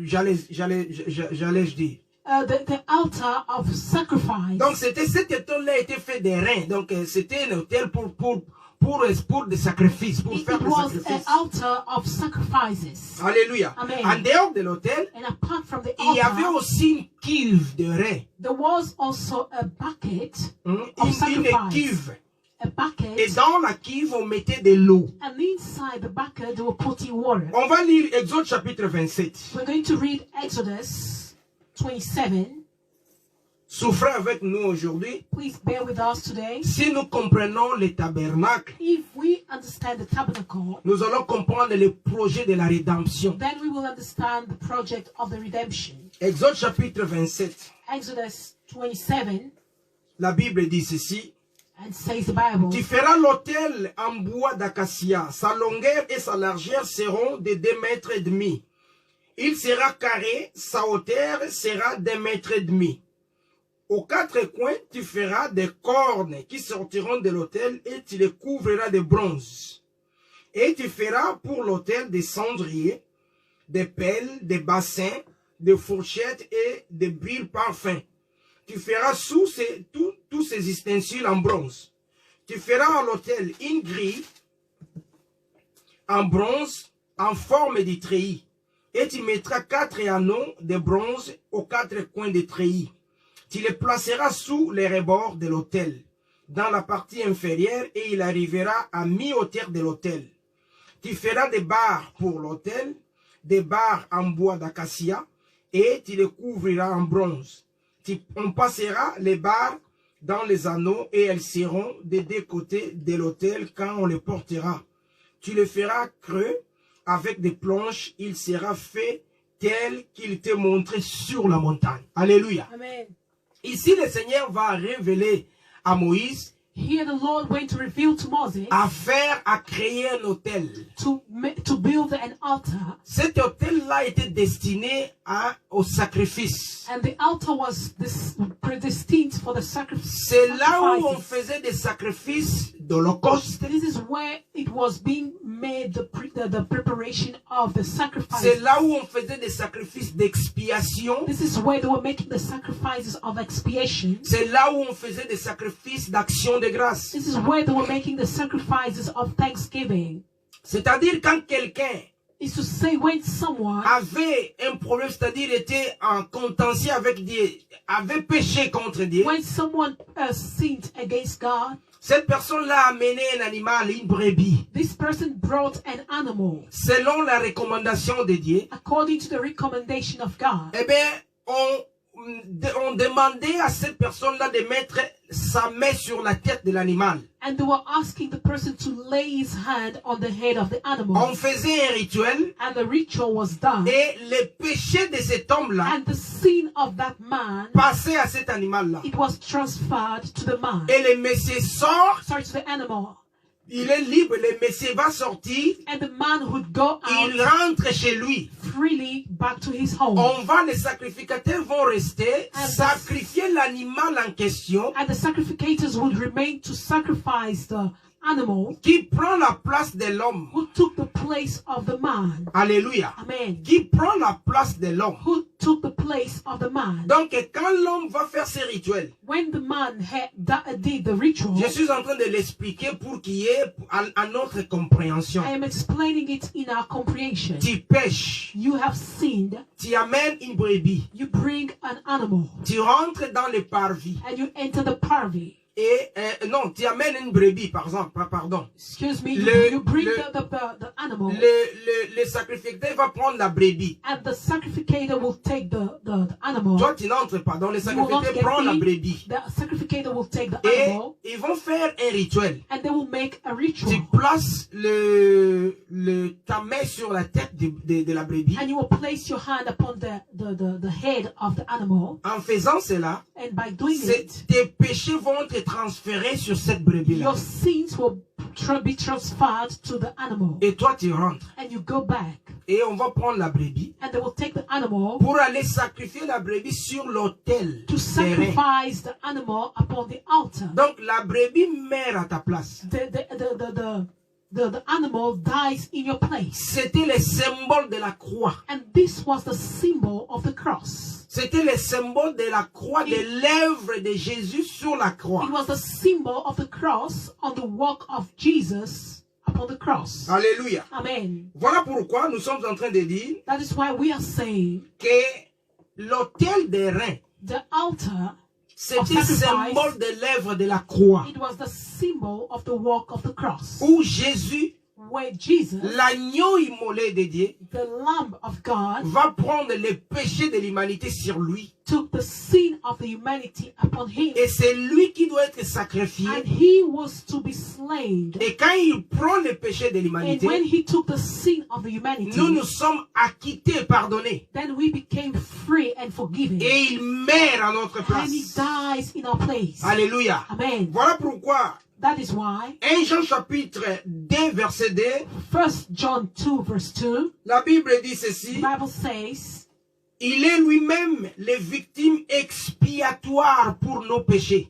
Speaker 1: j'allais dire.
Speaker 2: The altar of sacrifice.
Speaker 1: Donc cet autel-là était fait des reins. Donc c'était un autel pour des sacrifices, pour
Speaker 2: It
Speaker 1: faire des
Speaker 2: was an
Speaker 1: sacrifices.
Speaker 2: altar of sacrifices.
Speaker 1: Alléluia.
Speaker 2: Amen.
Speaker 1: En dehors de l'autel,
Speaker 2: And apart from the
Speaker 1: il y avait
Speaker 2: altar,
Speaker 1: aussi une cuve de reins.
Speaker 2: there was also a bucket,
Speaker 1: Une
Speaker 2: sacrifice.
Speaker 1: cuve.
Speaker 2: a
Speaker 1: Et
Speaker 2: bucket,
Speaker 1: dans la cuve, on mettait de l'eau.
Speaker 2: and inside the bucket they were putting water.
Speaker 1: On va lire Exode chapitre 27.
Speaker 2: We're going to read Exodus 27.
Speaker 1: Souffrez avec nous aujourd'hui.
Speaker 2: Please bear with us today.
Speaker 1: Si nous comprenons le tabernacle,
Speaker 2: If we understand the tabernacle,
Speaker 1: nous allons comprendre le projet de la rédemption.
Speaker 2: then we will understand the project of the redemption.
Speaker 1: Exode chapitre 27.
Speaker 2: Exodus 27,
Speaker 1: La Bible dit ceci.
Speaker 2: and says the Bible,
Speaker 1: Tu feras l'autel en bois d'acacia. Sa longueur et sa largeur seront de 2 mètres et demi. Il sera carré, sa hauteur sera d'1 mètre et demi. Aux 4 coins, tu feras des cornes qui sortiront de l'autel et tu les couvriras de bronze. Et tu feras pour l'autel des cendriers, des pelles, des bassins, des fourchettes et des brils parfums. Tu feras sous tous ces ustensiles en bronze. Tu feras à l'autel une grille en bronze en forme de treillis. Et tu mettras 4 anneaux de bronze aux 4 coins des treillis. Tu les placeras sous les rebords de l'autel, dans la partie inférieure, et il arrivera à mi-hauteur de l'autel. Tu feras des barres pour l'autel, des barres en bois d'acacia, et tu les couvriras en bronze. On passera les barres dans les anneaux, et elles seront des 2 côtés de l'autel quand on les portera. Tu les feras creux avec des planches, il sera fait tel qu'il t'est montré sur la montagne. Alléluia.
Speaker 2: Amen.
Speaker 1: Ici, le Seigneur va révéler à Moïse
Speaker 2: Here the Lord went to reveal to Moses
Speaker 1: à créer un autel.
Speaker 2: to build an altar,
Speaker 1: Cet autel-là était destiné au sacrifice.
Speaker 2: and the altar was predestined for the sacrifice.
Speaker 1: C'est là où on faisait des sacrifices d'holocauste.
Speaker 2: This is where it was being made, the preparation of the sacrifice.
Speaker 1: C'est là où on faisait des sacrifices d'expiation.
Speaker 2: This is where they were making the sacrifices of expiation.
Speaker 1: C'est là où on faisait des sacrifices d'action de grâce.
Speaker 2: This is where they were making the sacrifices of thanksgiving.
Speaker 1: C'est-à-dire quand quelqu'un
Speaker 2: Is to say when someone
Speaker 1: avait un problème, c'est-à-dire était en contentieux avec Dieu, avait péché contre Dieu,
Speaker 2: when someone sinned against God,
Speaker 1: cette personne-là a amené un animal, une brebis,
Speaker 2: this person brought an animal
Speaker 1: selon la recommandation de Dieu.
Speaker 2: according to the recommendation of God.
Speaker 1: Eh bien, on demandait à cette personne-là de mettre sa main sur la tête de l'animal.
Speaker 2: And they were asking the person to lay his hand on the head of the animal.
Speaker 1: On faisait un rituel
Speaker 2: And the ritual was done.
Speaker 1: et le péché de cet homme-là
Speaker 2: And the sin of that man,
Speaker 1: passait à cet animal-là.
Speaker 2: it was transferred to the man.
Speaker 1: Et le monsieur sort,
Speaker 2: Sorry, to the animal.
Speaker 1: il est libre, le monsieur va sortir,
Speaker 2: And the man would go
Speaker 1: il
Speaker 2: out
Speaker 1: rentre chez lui.
Speaker 2: freely back to his home.
Speaker 1: Les sacrificateurs vont rester, sacrifier l'animal en question,
Speaker 2: And the sacrificators would remain to sacrifice the animal
Speaker 1: qui prend la place de l'homme.
Speaker 2: who took the place of the man.
Speaker 1: Alléluia.
Speaker 2: Amen.
Speaker 1: Qui prend la place de l'homme.
Speaker 2: Who took the place of the man.
Speaker 1: Donc, quand l'homme va faire ses rituels,
Speaker 2: When the man did the ritual,
Speaker 1: je suis en train de l'expliquer pour qu'il y ait à notre compréhension.
Speaker 2: I am explaining it in our comprehension.
Speaker 1: Tu pêches,
Speaker 2: You have sinned,
Speaker 1: tu amènes une brebis,
Speaker 2: you bring an animal,
Speaker 1: tu rentres dans le parvis.
Speaker 2: and you enter the parvis.
Speaker 1: Et non, tu amènes une brebis, par exemple, pardon.
Speaker 2: Excuse me,
Speaker 1: Le-
Speaker 2: you bring
Speaker 1: le-
Speaker 2: the animal,
Speaker 1: Le sacrificateur va prendre la brebis.
Speaker 2: and the sacrificator will take the animal.
Speaker 1: Toi, tu n'entres pas. Donc, le
Speaker 2: You will not
Speaker 1: sacrificateur
Speaker 2: get
Speaker 1: prend la
Speaker 2: in.
Speaker 1: brebis.
Speaker 2: The sacrificator will take the
Speaker 1: Et
Speaker 2: animal,
Speaker 1: ils vont faire un rituel.
Speaker 2: and they will make a
Speaker 1: Tu
Speaker 2: ritual.
Speaker 1: places ta main sur la tête de la brebis.
Speaker 2: And you will place your hand upon the head of the animal.
Speaker 1: En faisant cela,
Speaker 2: And by doing it,
Speaker 1: tes péchés vont être transférés sur cette brebis-là.
Speaker 2: your sins will be transferred to the animal.
Speaker 1: Et toi, tu rentres.
Speaker 2: And you go back.
Speaker 1: Et on va prendre la brebis
Speaker 2: And they will take the animal
Speaker 1: pour aller sacrifier la brebis sur l'autel.
Speaker 2: to sacrifice the animal upon the altar.
Speaker 1: Donc, la brebis meurt à ta place.
Speaker 2: The animal dies in your place.
Speaker 1: C'était le symbole de la croix.
Speaker 2: And this was the symbol of the cross.
Speaker 1: C'était le symbole de la croix, de l'œuvre de Jésus sur la croix.
Speaker 2: It was the symbol of the cross on the work of Jesus upon the cross.
Speaker 1: Alléluia.
Speaker 2: Amen.
Speaker 1: Voilà pourquoi nous sommes en train de dire
Speaker 2: That is why we are saying
Speaker 1: que l'autel des reins,
Speaker 2: the altar,
Speaker 1: c'était le symbole de l'œuvre de la croix.
Speaker 2: it was the symbol of the work of the cross.
Speaker 1: Où Jésus,
Speaker 2: Where Jesus,
Speaker 1: l'agneau immolé de Dieu,
Speaker 2: the Lamb of God,
Speaker 1: va prendre le péché de l'humanité sur lui.
Speaker 2: took the sin of the humanity upon him.
Speaker 1: Et c'est lui qui doit être sacrifié.
Speaker 2: And he was to be slain.
Speaker 1: Et quand il prend le péché de
Speaker 2: And
Speaker 1: l'humanité,
Speaker 2: when he took the sin of the humanity,
Speaker 1: nous nous sommes acquittés, pardonnés.
Speaker 2: then we became free and forgiven.
Speaker 1: Et il meurt à notre
Speaker 2: And he
Speaker 1: place.
Speaker 2: dies in our place.
Speaker 1: Alléluia.
Speaker 2: Amen.
Speaker 1: Voilà pourquoi
Speaker 2: That is why
Speaker 1: 1 Jean chapitre 2 verset 2,
Speaker 2: 1 John 2 verse 2,
Speaker 1: la Bible dit
Speaker 2: the
Speaker 1: ceci.
Speaker 2: Bible says,
Speaker 1: Il est lui-même les victimes expiatoires pour nos péchés.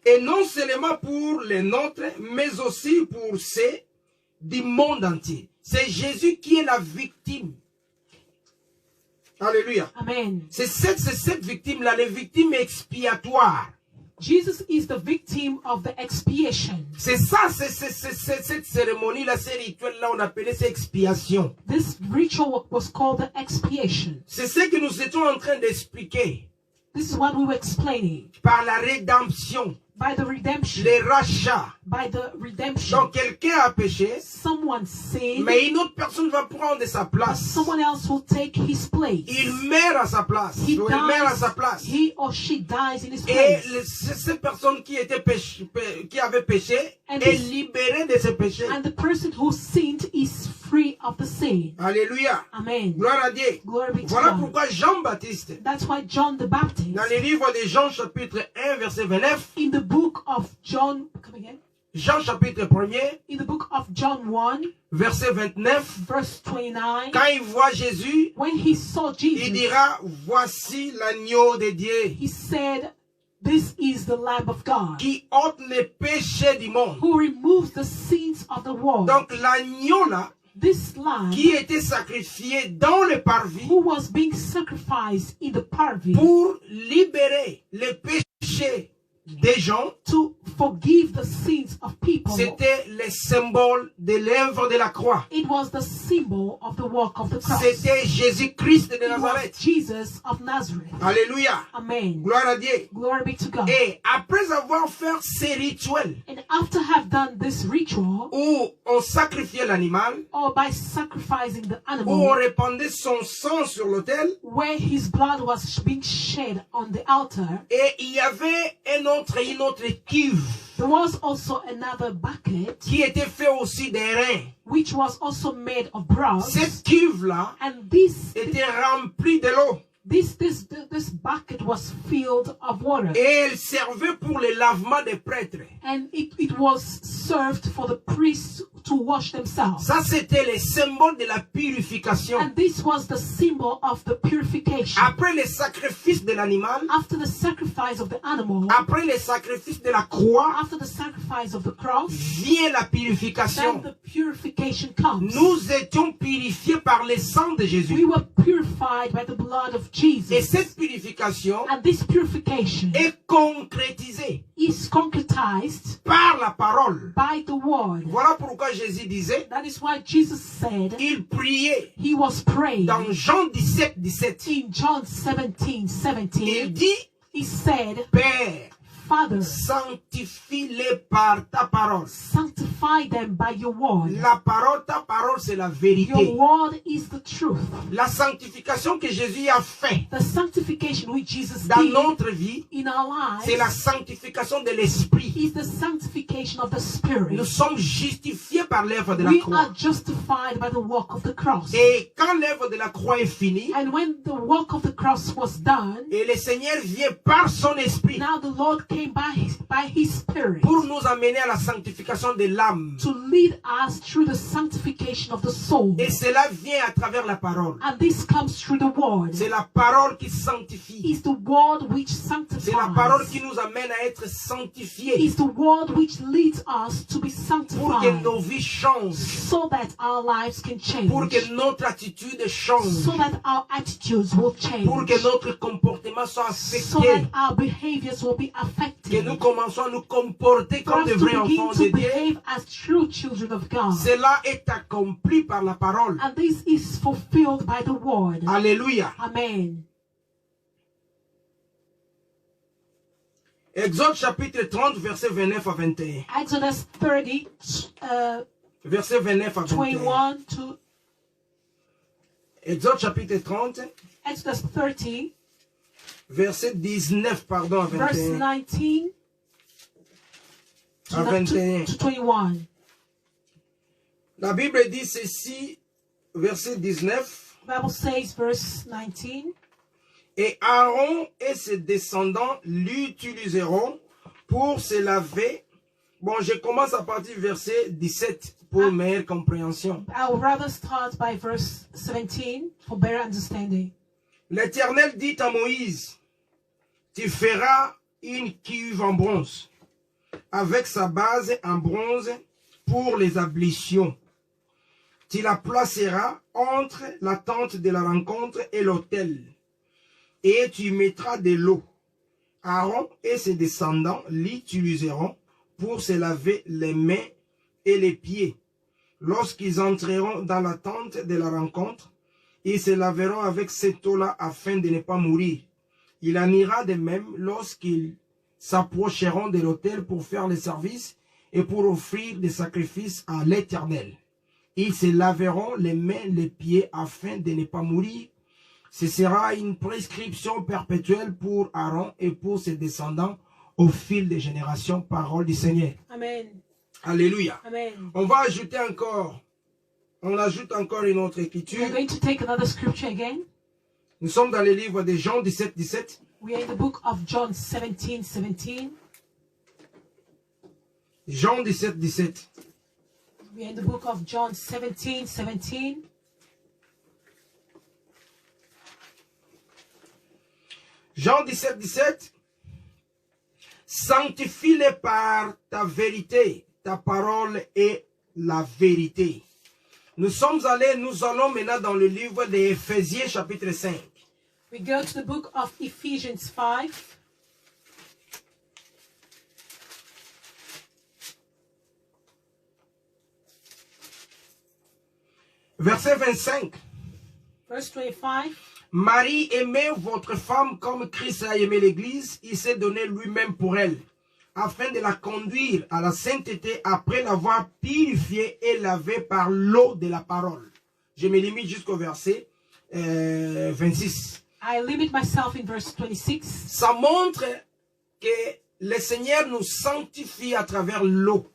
Speaker 1: Et non seulement pour les nôtres, mais aussi pour ceux du monde entier. C'est Jésus qui est la victime. Alléluia.
Speaker 2: Amen.
Speaker 1: C'est cette victime-là, les victimes expiatoires.
Speaker 2: Jesus is the victim of the expiation.
Speaker 1: C'est ça, c'est cette cérémonie-là, ces rituels-là, on appelait ça expiation.
Speaker 2: This ritual was called the expiation.
Speaker 1: C'est ce que nous étions en train d'expliquer
Speaker 2: This is what we were explaining.
Speaker 1: par la rédemption,
Speaker 2: By the redemption.
Speaker 1: le rachat.
Speaker 2: By the redemption.
Speaker 1: Donc quelqu'un a péché,
Speaker 2: Someone sinned,
Speaker 1: mais une autre personne va prendre sa
Speaker 2: but
Speaker 1: place.
Speaker 2: someone else will take his place.
Speaker 1: Il meurt à sa place.
Speaker 2: He
Speaker 1: Ou elle meurt à sa
Speaker 2: dies,
Speaker 1: place.
Speaker 2: he or she dies in his
Speaker 1: Et
Speaker 2: place.
Speaker 1: cette personne qui avait péché
Speaker 2: And
Speaker 1: est
Speaker 2: this-
Speaker 1: libérée de ses péchés.
Speaker 2: And the person who sinned is free of the sin.
Speaker 1: Alléluia.
Speaker 2: Amen.
Speaker 1: Gloire à Dieu.
Speaker 2: Glory be to
Speaker 1: Voilà
Speaker 2: God.
Speaker 1: pourquoi Jean-Baptiste,
Speaker 2: That's why John the Baptist,
Speaker 1: dans le livre de Jean chapitre 1 verset 29,
Speaker 2: in the book of John, come again,
Speaker 1: Jean chapitre 1er,
Speaker 2: in the book of John 1,
Speaker 1: verset 29,
Speaker 2: verse 29,
Speaker 1: quand il voit Jésus,
Speaker 2: when he saw
Speaker 1: il
Speaker 2: Jesus,
Speaker 1: dira, voici l'agneau de Dieu.
Speaker 2: he said, This is the Lamb of God
Speaker 1: qui ôte les péchés du monde.
Speaker 2: who removes the sins of the world.
Speaker 1: Donc l'agneau là,
Speaker 2: This Lamb
Speaker 1: qui était sacrifié dans le parvis
Speaker 2: who was being sacrificed in the parvis
Speaker 1: pour libérer les péchés des gens,
Speaker 2: to forgive the sins of people.
Speaker 1: c'était le symbole de l'œuvre de la croix.
Speaker 2: It was the symbol of the work of the cross.
Speaker 1: C'était Jésus-Christ de
Speaker 2: It was
Speaker 1: Nazareth.
Speaker 2: Jesus of Nazareth.
Speaker 1: Alléluia.
Speaker 2: Amen.
Speaker 1: Gloire à Dieu.
Speaker 2: Glory be to God.
Speaker 1: Et après avoir fait ces rituels
Speaker 2: And after have done this ritual,
Speaker 1: où on sacrifiait l'animal,
Speaker 2: or by sacrificing the
Speaker 1: où on
Speaker 2: animal,
Speaker 1: répandait son sang sur l'autel,
Speaker 2: where his blood was being shed on the altar,
Speaker 1: et il y avait une autre cuve
Speaker 2: there was also another bucket
Speaker 1: qui était fait aussi des reins.
Speaker 2: which was also made of bronze,
Speaker 1: Cette cuve-là
Speaker 2: and this
Speaker 1: était remplie de l'eau
Speaker 2: this bucket was filled of water,
Speaker 1: et elle servait pour le lavement des prêtres.
Speaker 2: and it was served for the priests to wash themselves.
Speaker 1: Ça, c'était le symbole de la purification.
Speaker 2: And this was the symbol of the purification.
Speaker 1: Après le sacrifice de l'animal,
Speaker 2: After the sacrifice of the animal,
Speaker 1: après le sacrifice de la croix,
Speaker 2: after the sacrifice of the cross,
Speaker 1: vient la purification.
Speaker 2: then the purification comes.
Speaker 1: Nous étions purifiés par le sang de
Speaker 2: We
Speaker 1: Jésus.
Speaker 2: were purified by the blood of
Speaker 1: Et
Speaker 2: Jesus.
Speaker 1: cette purification
Speaker 2: And this purification
Speaker 1: est concrétisée
Speaker 2: is concretized
Speaker 1: par la parole.
Speaker 2: by the word.
Speaker 1: Voilà pourquoi Jésus disait,
Speaker 2: That is why Jesus said
Speaker 1: il priait
Speaker 2: he was praying
Speaker 1: dans Jean 17, 17.
Speaker 2: in John 17:17.
Speaker 1: Il dit,
Speaker 2: He said,
Speaker 1: Père,
Speaker 2: Father,
Speaker 1: sanctifie-les par ta parole.
Speaker 2: sanctify them by your word.
Speaker 1: La parole, ta parole, c'est la
Speaker 2: Your
Speaker 1: vérité.
Speaker 2: word is the truth.
Speaker 1: La sanctification que Jésus a fait
Speaker 2: The sanctification which Jesus
Speaker 1: dans
Speaker 2: did
Speaker 1: notre vie,
Speaker 2: in our
Speaker 1: c'est la
Speaker 2: lives
Speaker 1: sanctification de l'esprit.
Speaker 2: is the sanctification of the Spirit.
Speaker 1: Nous sommes justifiés par l'œuvre de la
Speaker 2: We
Speaker 1: croix.
Speaker 2: are justified by the work of the cross.
Speaker 1: Et quand l'œuvre de la croix est finie,
Speaker 2: And when the work of the cross was done,
Speaker 1: et le Seigneur vient par son esprit
Speaker 2: now the Lord came by his Spirit
Speaker 1: pour nous amener à la sanctification de l'âme.
Speaker 2: to lead us through the sanctification of the soul.
Speaker 1: Et cela vient à travers la parole.
Speaker 2: And this comes through the word.
Speaker 1: C'est la parole qui sanctifie.
Speaker 2: It's the word which
Speaker 1: C'est la parole qui
Speaker 2: sanctifies.
Speaker 1: nous amène à être sanctifiés
Speaker 2: It's the word which leads us to be
Speaker 1: pour que
Speaker 2: sanctified
Speaker 1: nos vies changent,
Speaker 2: so that our lives can change.
Speaker 1: pour que notre attitude change,
Speaker 2: So that our attitudes will change.
Speaker 1: pour que notre comportement soit
Speaker 2: So
Speaker 1: affecté,
Speaker 2: that our behaviors will be
Speaker 1: que
Speaker 2: affected.
Speaker 1: nous commençons à nous comporter
Speaker 2: For
Speaker 1: comme
Speaker 2: us
Speaker 1: de
Speaker 2: to
Speaker 1: vrais
Speaker 2: begin
Speaker 1: enfants
Speaker 2: to
Speaker 1: de Dieu.
Speaker 2: behave as true children of God.
Speaker 1: Cela est accompli par la parole.
Speaker 2: And this is fulfilled by the word.
Speaker 1: Alléluia.
Speaker 2: Amen.
Speaker 1: Exode chapitre 30, verset 29 à 21.
Speaker 2: Exodus 30,
Speaker 1: Verset 29 à 21.
Speaker 2: 21 to
Speaker 1: Exode chapitre 30,
Speaker 2: Exodus 30,
Speaker 1: verset 19, pardon, à
Speaker 2: verse
Speaker 1: 21.
Speaker 2: 19
Speaker 1: À 21.
Speaker 2: to 21.
Speaker 1: La Bible dit ceci, verset 19.
Speaker 2: The Bible says, verse 19,
Speaker 1: Et Aaron et ses descendants l'utiliseront pour se laver. Bon, je commence à partir du verset 17 pour meilleure compréhension.
Speaker 2: I would rather start by verse 17 for better understanding.
Speaker 1: L'Éternel dit à Moïse, tu feras une cuve en bronze, avec sa base en bronze pour les ablutions. Tu la placeras entre la tente de la rencontre et l'autel, et tu y mettras de l'eau. Aaron et ses descendants l'utiliseront pour se laver les mains et les pieds. Lorsqu'ils entreront dans la tente de la rencontre, ils se laveront avec cette eau-là afin de ne pas mourir. Il en ira de même lorsqu'ils s'approcheront de l'autel pour faire le service et pour offrir des sacrifices à l'Éternel. Ils se laveront les mains, les pieds afin de ne pas mourir. Ce sera une prescription perpétuelle pour Aaron et pour ses descendants au fil des générations. Parole du Seigneur.
Speaker 2: Amen.
Speaker 1: Alléluia.
Speaker 2: Amen.
Speaker 1: On va ajouter encore, on ajoute encore une autre écriture.
Speaker 2: We're going to take another scripture again.
Speaker 1: Nous sommes dans le livre de Jean 17, 17.
Speaker 2: We are in the book of John 17, 17.
Speaker 1: Jean 17, 17.
Speaker 2: We are in the book of John 17, 17.
Speaker 1: Jean 17, 17. Sanctifie-les par ta vérité. Ta parole est la vérité. Nous allons maintenant dans le livre des Éphésiens chapitre 5.
Speaker 2: We go to the book of Ephesians 5.
Speaker 1: Verset 25.
Speaker 2: Verse 25.
Speaker 1: Marie, aimez votre femme comme Christ a aimé l'Église. Il s'est donné lui-même pour elle, afin de la conduire à la sainteté après l'avoir purifiée et lavée par l'eau de la parole. Je me limite jusqu'au verset 26.
Speaker 2: I limit myself in verse 26.
Speaker 1: Ça montre que le Seigneur nous sanctifie à travers l'eau.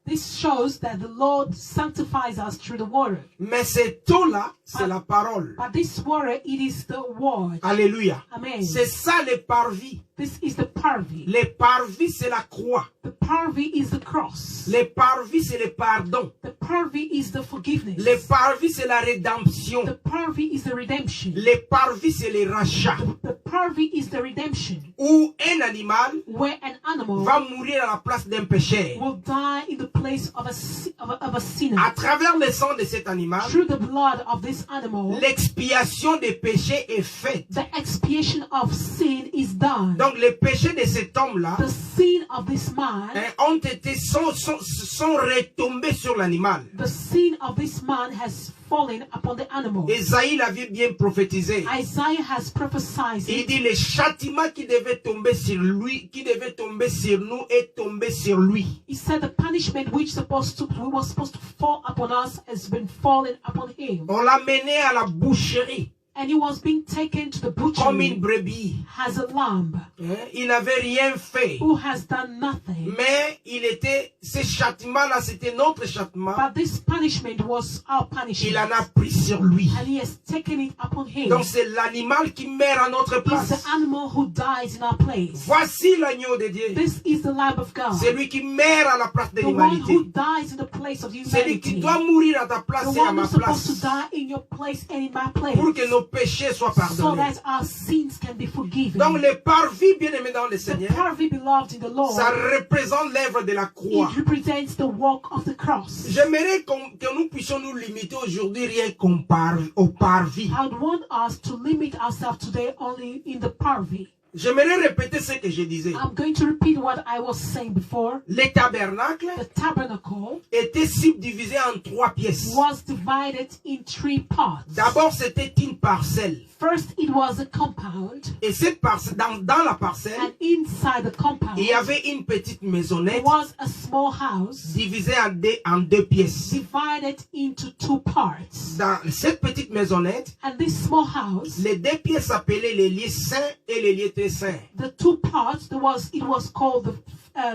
Speaker 2: This shows that the Lord sanctifies us through the water.
Speaker 1: Mais cette eau-là, c'est la parole.
Speaker 2: But this water, it is the word.
Speaker 1: Alléluia.
Speaker 2: Amen.
Speaker 1: C'est ça le parvis.
Speaker 2: This is the parvis.
Speaker 1: Le parvis, c'est la croix.
Speaker 2: The parvis is the cross.
Speaker 1: Le parvis, c'est le pardon.
Speaker 2: The parvis is the forgiveness.
Speaker 1: Le parvis, c'est la rédemption.
Speaker 2: The parvis is the redemption.
Speaker 1: Le parvis, c'est le rachat.
Speaker 2: The parvis is the redemption.
Speaker 1: Où un animal
Speaker 2: Where an animal
Speaker 1: va mourir à la place d'un pécheur.
Speaker 2: will die in the place of a sinner.
Speaker 1: À travers le sang de cet animal,
Speaker 2: Through the blood of this animal,
Speaker 1: l'expiation des péchés est faite.
Speaker 2: the expiation of sin is done.
Speaker 1: Donc les péchés de cet homme-là
Speaker 2: The sin of this man,
Speaker 1: sont retombés sur l'animal.
Speaker 2: the sin of this man has fallen upon the animal.
Speaker 1: Esaïe l'avait bien prophétisé.
Speaker 2: Isaiah has prophesied
Speaker 1: Il
Speaker 2: it.
Speaker 1: dit le châtiment qui devait tomber sur lui, qui devait tomber sur nous, est tombé sur lui.
Speaker 2: He said the punishment which was supposed to fall upon us has been fallen upon him.
Speaker 1: On l'a mené à la boucherie
Speaker 2: And he was being taken to the
Speaker 1: comme une
Speaker 2: butchery
Speaker 1: brebis.
Speaker 2: as a lamb
Speaker 1: Il n'avait rien fait.
Speaker 2: who has done nothing.
Speaker 1: Mais ce châtiment-là, c'était notre châtiment.
Speaker 2: But this punishment was our
Speaker 1: Il
Speaker 2: punishment.
Speaker 1: en a pris sur lui.
Speaker 2: And he has taken it upon him.
Speaker 1: Donc c'est l'animal qui meurt à notre
Speaker 2: It's
Speaker 1: place.
Speaker 2: the animal who dies in our place.
Speaker 1: Voici l'agneau de Dieu.
Speaker 2: This is the Lamb of God.
Speaker 1: C'est lui qui meurt à la place de
Speaker 2: The one
Speaker 1: l'humanité.
Speaker 2: who dies in the place of
Speaker 1: C'est lui qui
Speaker 2: humanity.
Speaker 1: doit mourir à ta place
Speaker 2: The
Speaker 1: et à
Speaker 2: one
Speaker 1: ma
Speaker 2: who's supposed to
Speaker 1: place.
Speaker 2: die in your place and in my place.
Speaker 1: Pour que nos péchés soient
Speaker 2: So
Speaker 1: pardonnés.
Speaker 2: that our sins can be forgiven.
Speaker 1: Donc le parvis bien-aimé dans le
Speaker 2: The
Speaker 1: Seigneur,
Speaker 2: parvis beloved in the Lord,
Speaker 1: ça représente l'œuvre de la croix.
Speaker 2: it represents the work of the cross.
Speaker 1: J'aimerais que nous puissions nous limiter aujourd'hui rien au parvis.
Speaker 2: I would want us to limit ourselves today only in the parvis.
Speaker 1: J'aimerais répéter ce que je disais.
Speaker 2: I'm going to repeat what I was saying before.
Speaker 1: Le tabernacle
Speaker 2: The tabernacle
Speaker 1: était subdivisé en 3 pièces.
Speaker 2: was divided in 3 parts.
Speaker 1: D'abord, c'était une parcelle.
Speaker 2: First, it was a compound,
Speaker 1: Et cette parcelle, dans la parcelle,
Speaker 2: and inside the compound,
Speaker 1: il y avait une petite
Speaker 2: there
Speaker 1: maisonnette
Speaker 2: was a small house
Speaker 1: divisée en deux pièces.
Speaker 2: divided into 2 parts.
Speaker 1: Dans cette petite maisonnette,
Speaker 2: And this small house,
Speaker 1: les 2 pièces s'appelaient les lieux saints et les lieux très saints.
Speaker 2: the 2 parts, it was called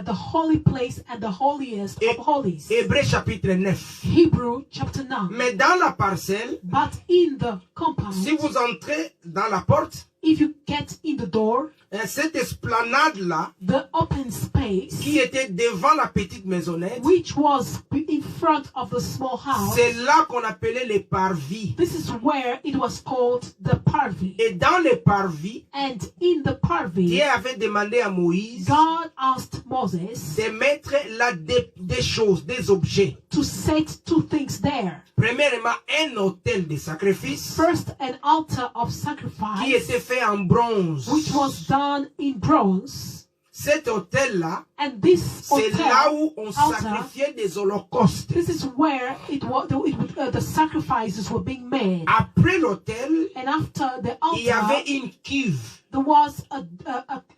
Speaker 2: the holy place and the holiest of holies.
Speaker 1: Hébreux chapitre 9.
Speaker 2: Hebrew chapter 9.
Speaker 1: Mais dans la parcelle,
Speaker 2: But in the compound,
Speaker 1: si vous entrez dans la porte,
Speaker 2: if you get in the door,
Speaker 1: cette esplanade-là,
Speaker 2: the open space,
Speaker 1: qui était devant la petite maisonnette,
Speaker 2: which was in front of the small house,
Speaker 1: c'est là qu'on appelait les parvis.
Speaker 2: this is where it was called the parvis.
Speaker 1: Et dans les parvis,
Speaker 2: And in the parvis,
Speaker 1: Dieu avait demandé à Moïse
Speaker 2: God asked Moses
Speaker 1: de mettre là des choses, des objets.
Speaker 2: to set 2 things there.
Speaker 1: Premièrement, un autel de sacrifice
Speaker 2: First, an altar of
Speaker 1: qui
Speaker 2: sacrifice,
Speaker 1: était fait en bronze.
Speaker 2: which was done in bronze.
Speaker 1: Cet autel-là,
Speaker 2: And this
Speaker 1: c'est là
Speaker 2: altar,
Speaker 1: où on sacrifiait des holocaustes.
Speaker 2: this is where the sacrifices were being made.
Speaker 1: Après l'autel,
Speaker 2: And after the
Speaker 1: il y
Speaker 2: altar,
Speaker 1: avait une cuve
Speaker 2: there was a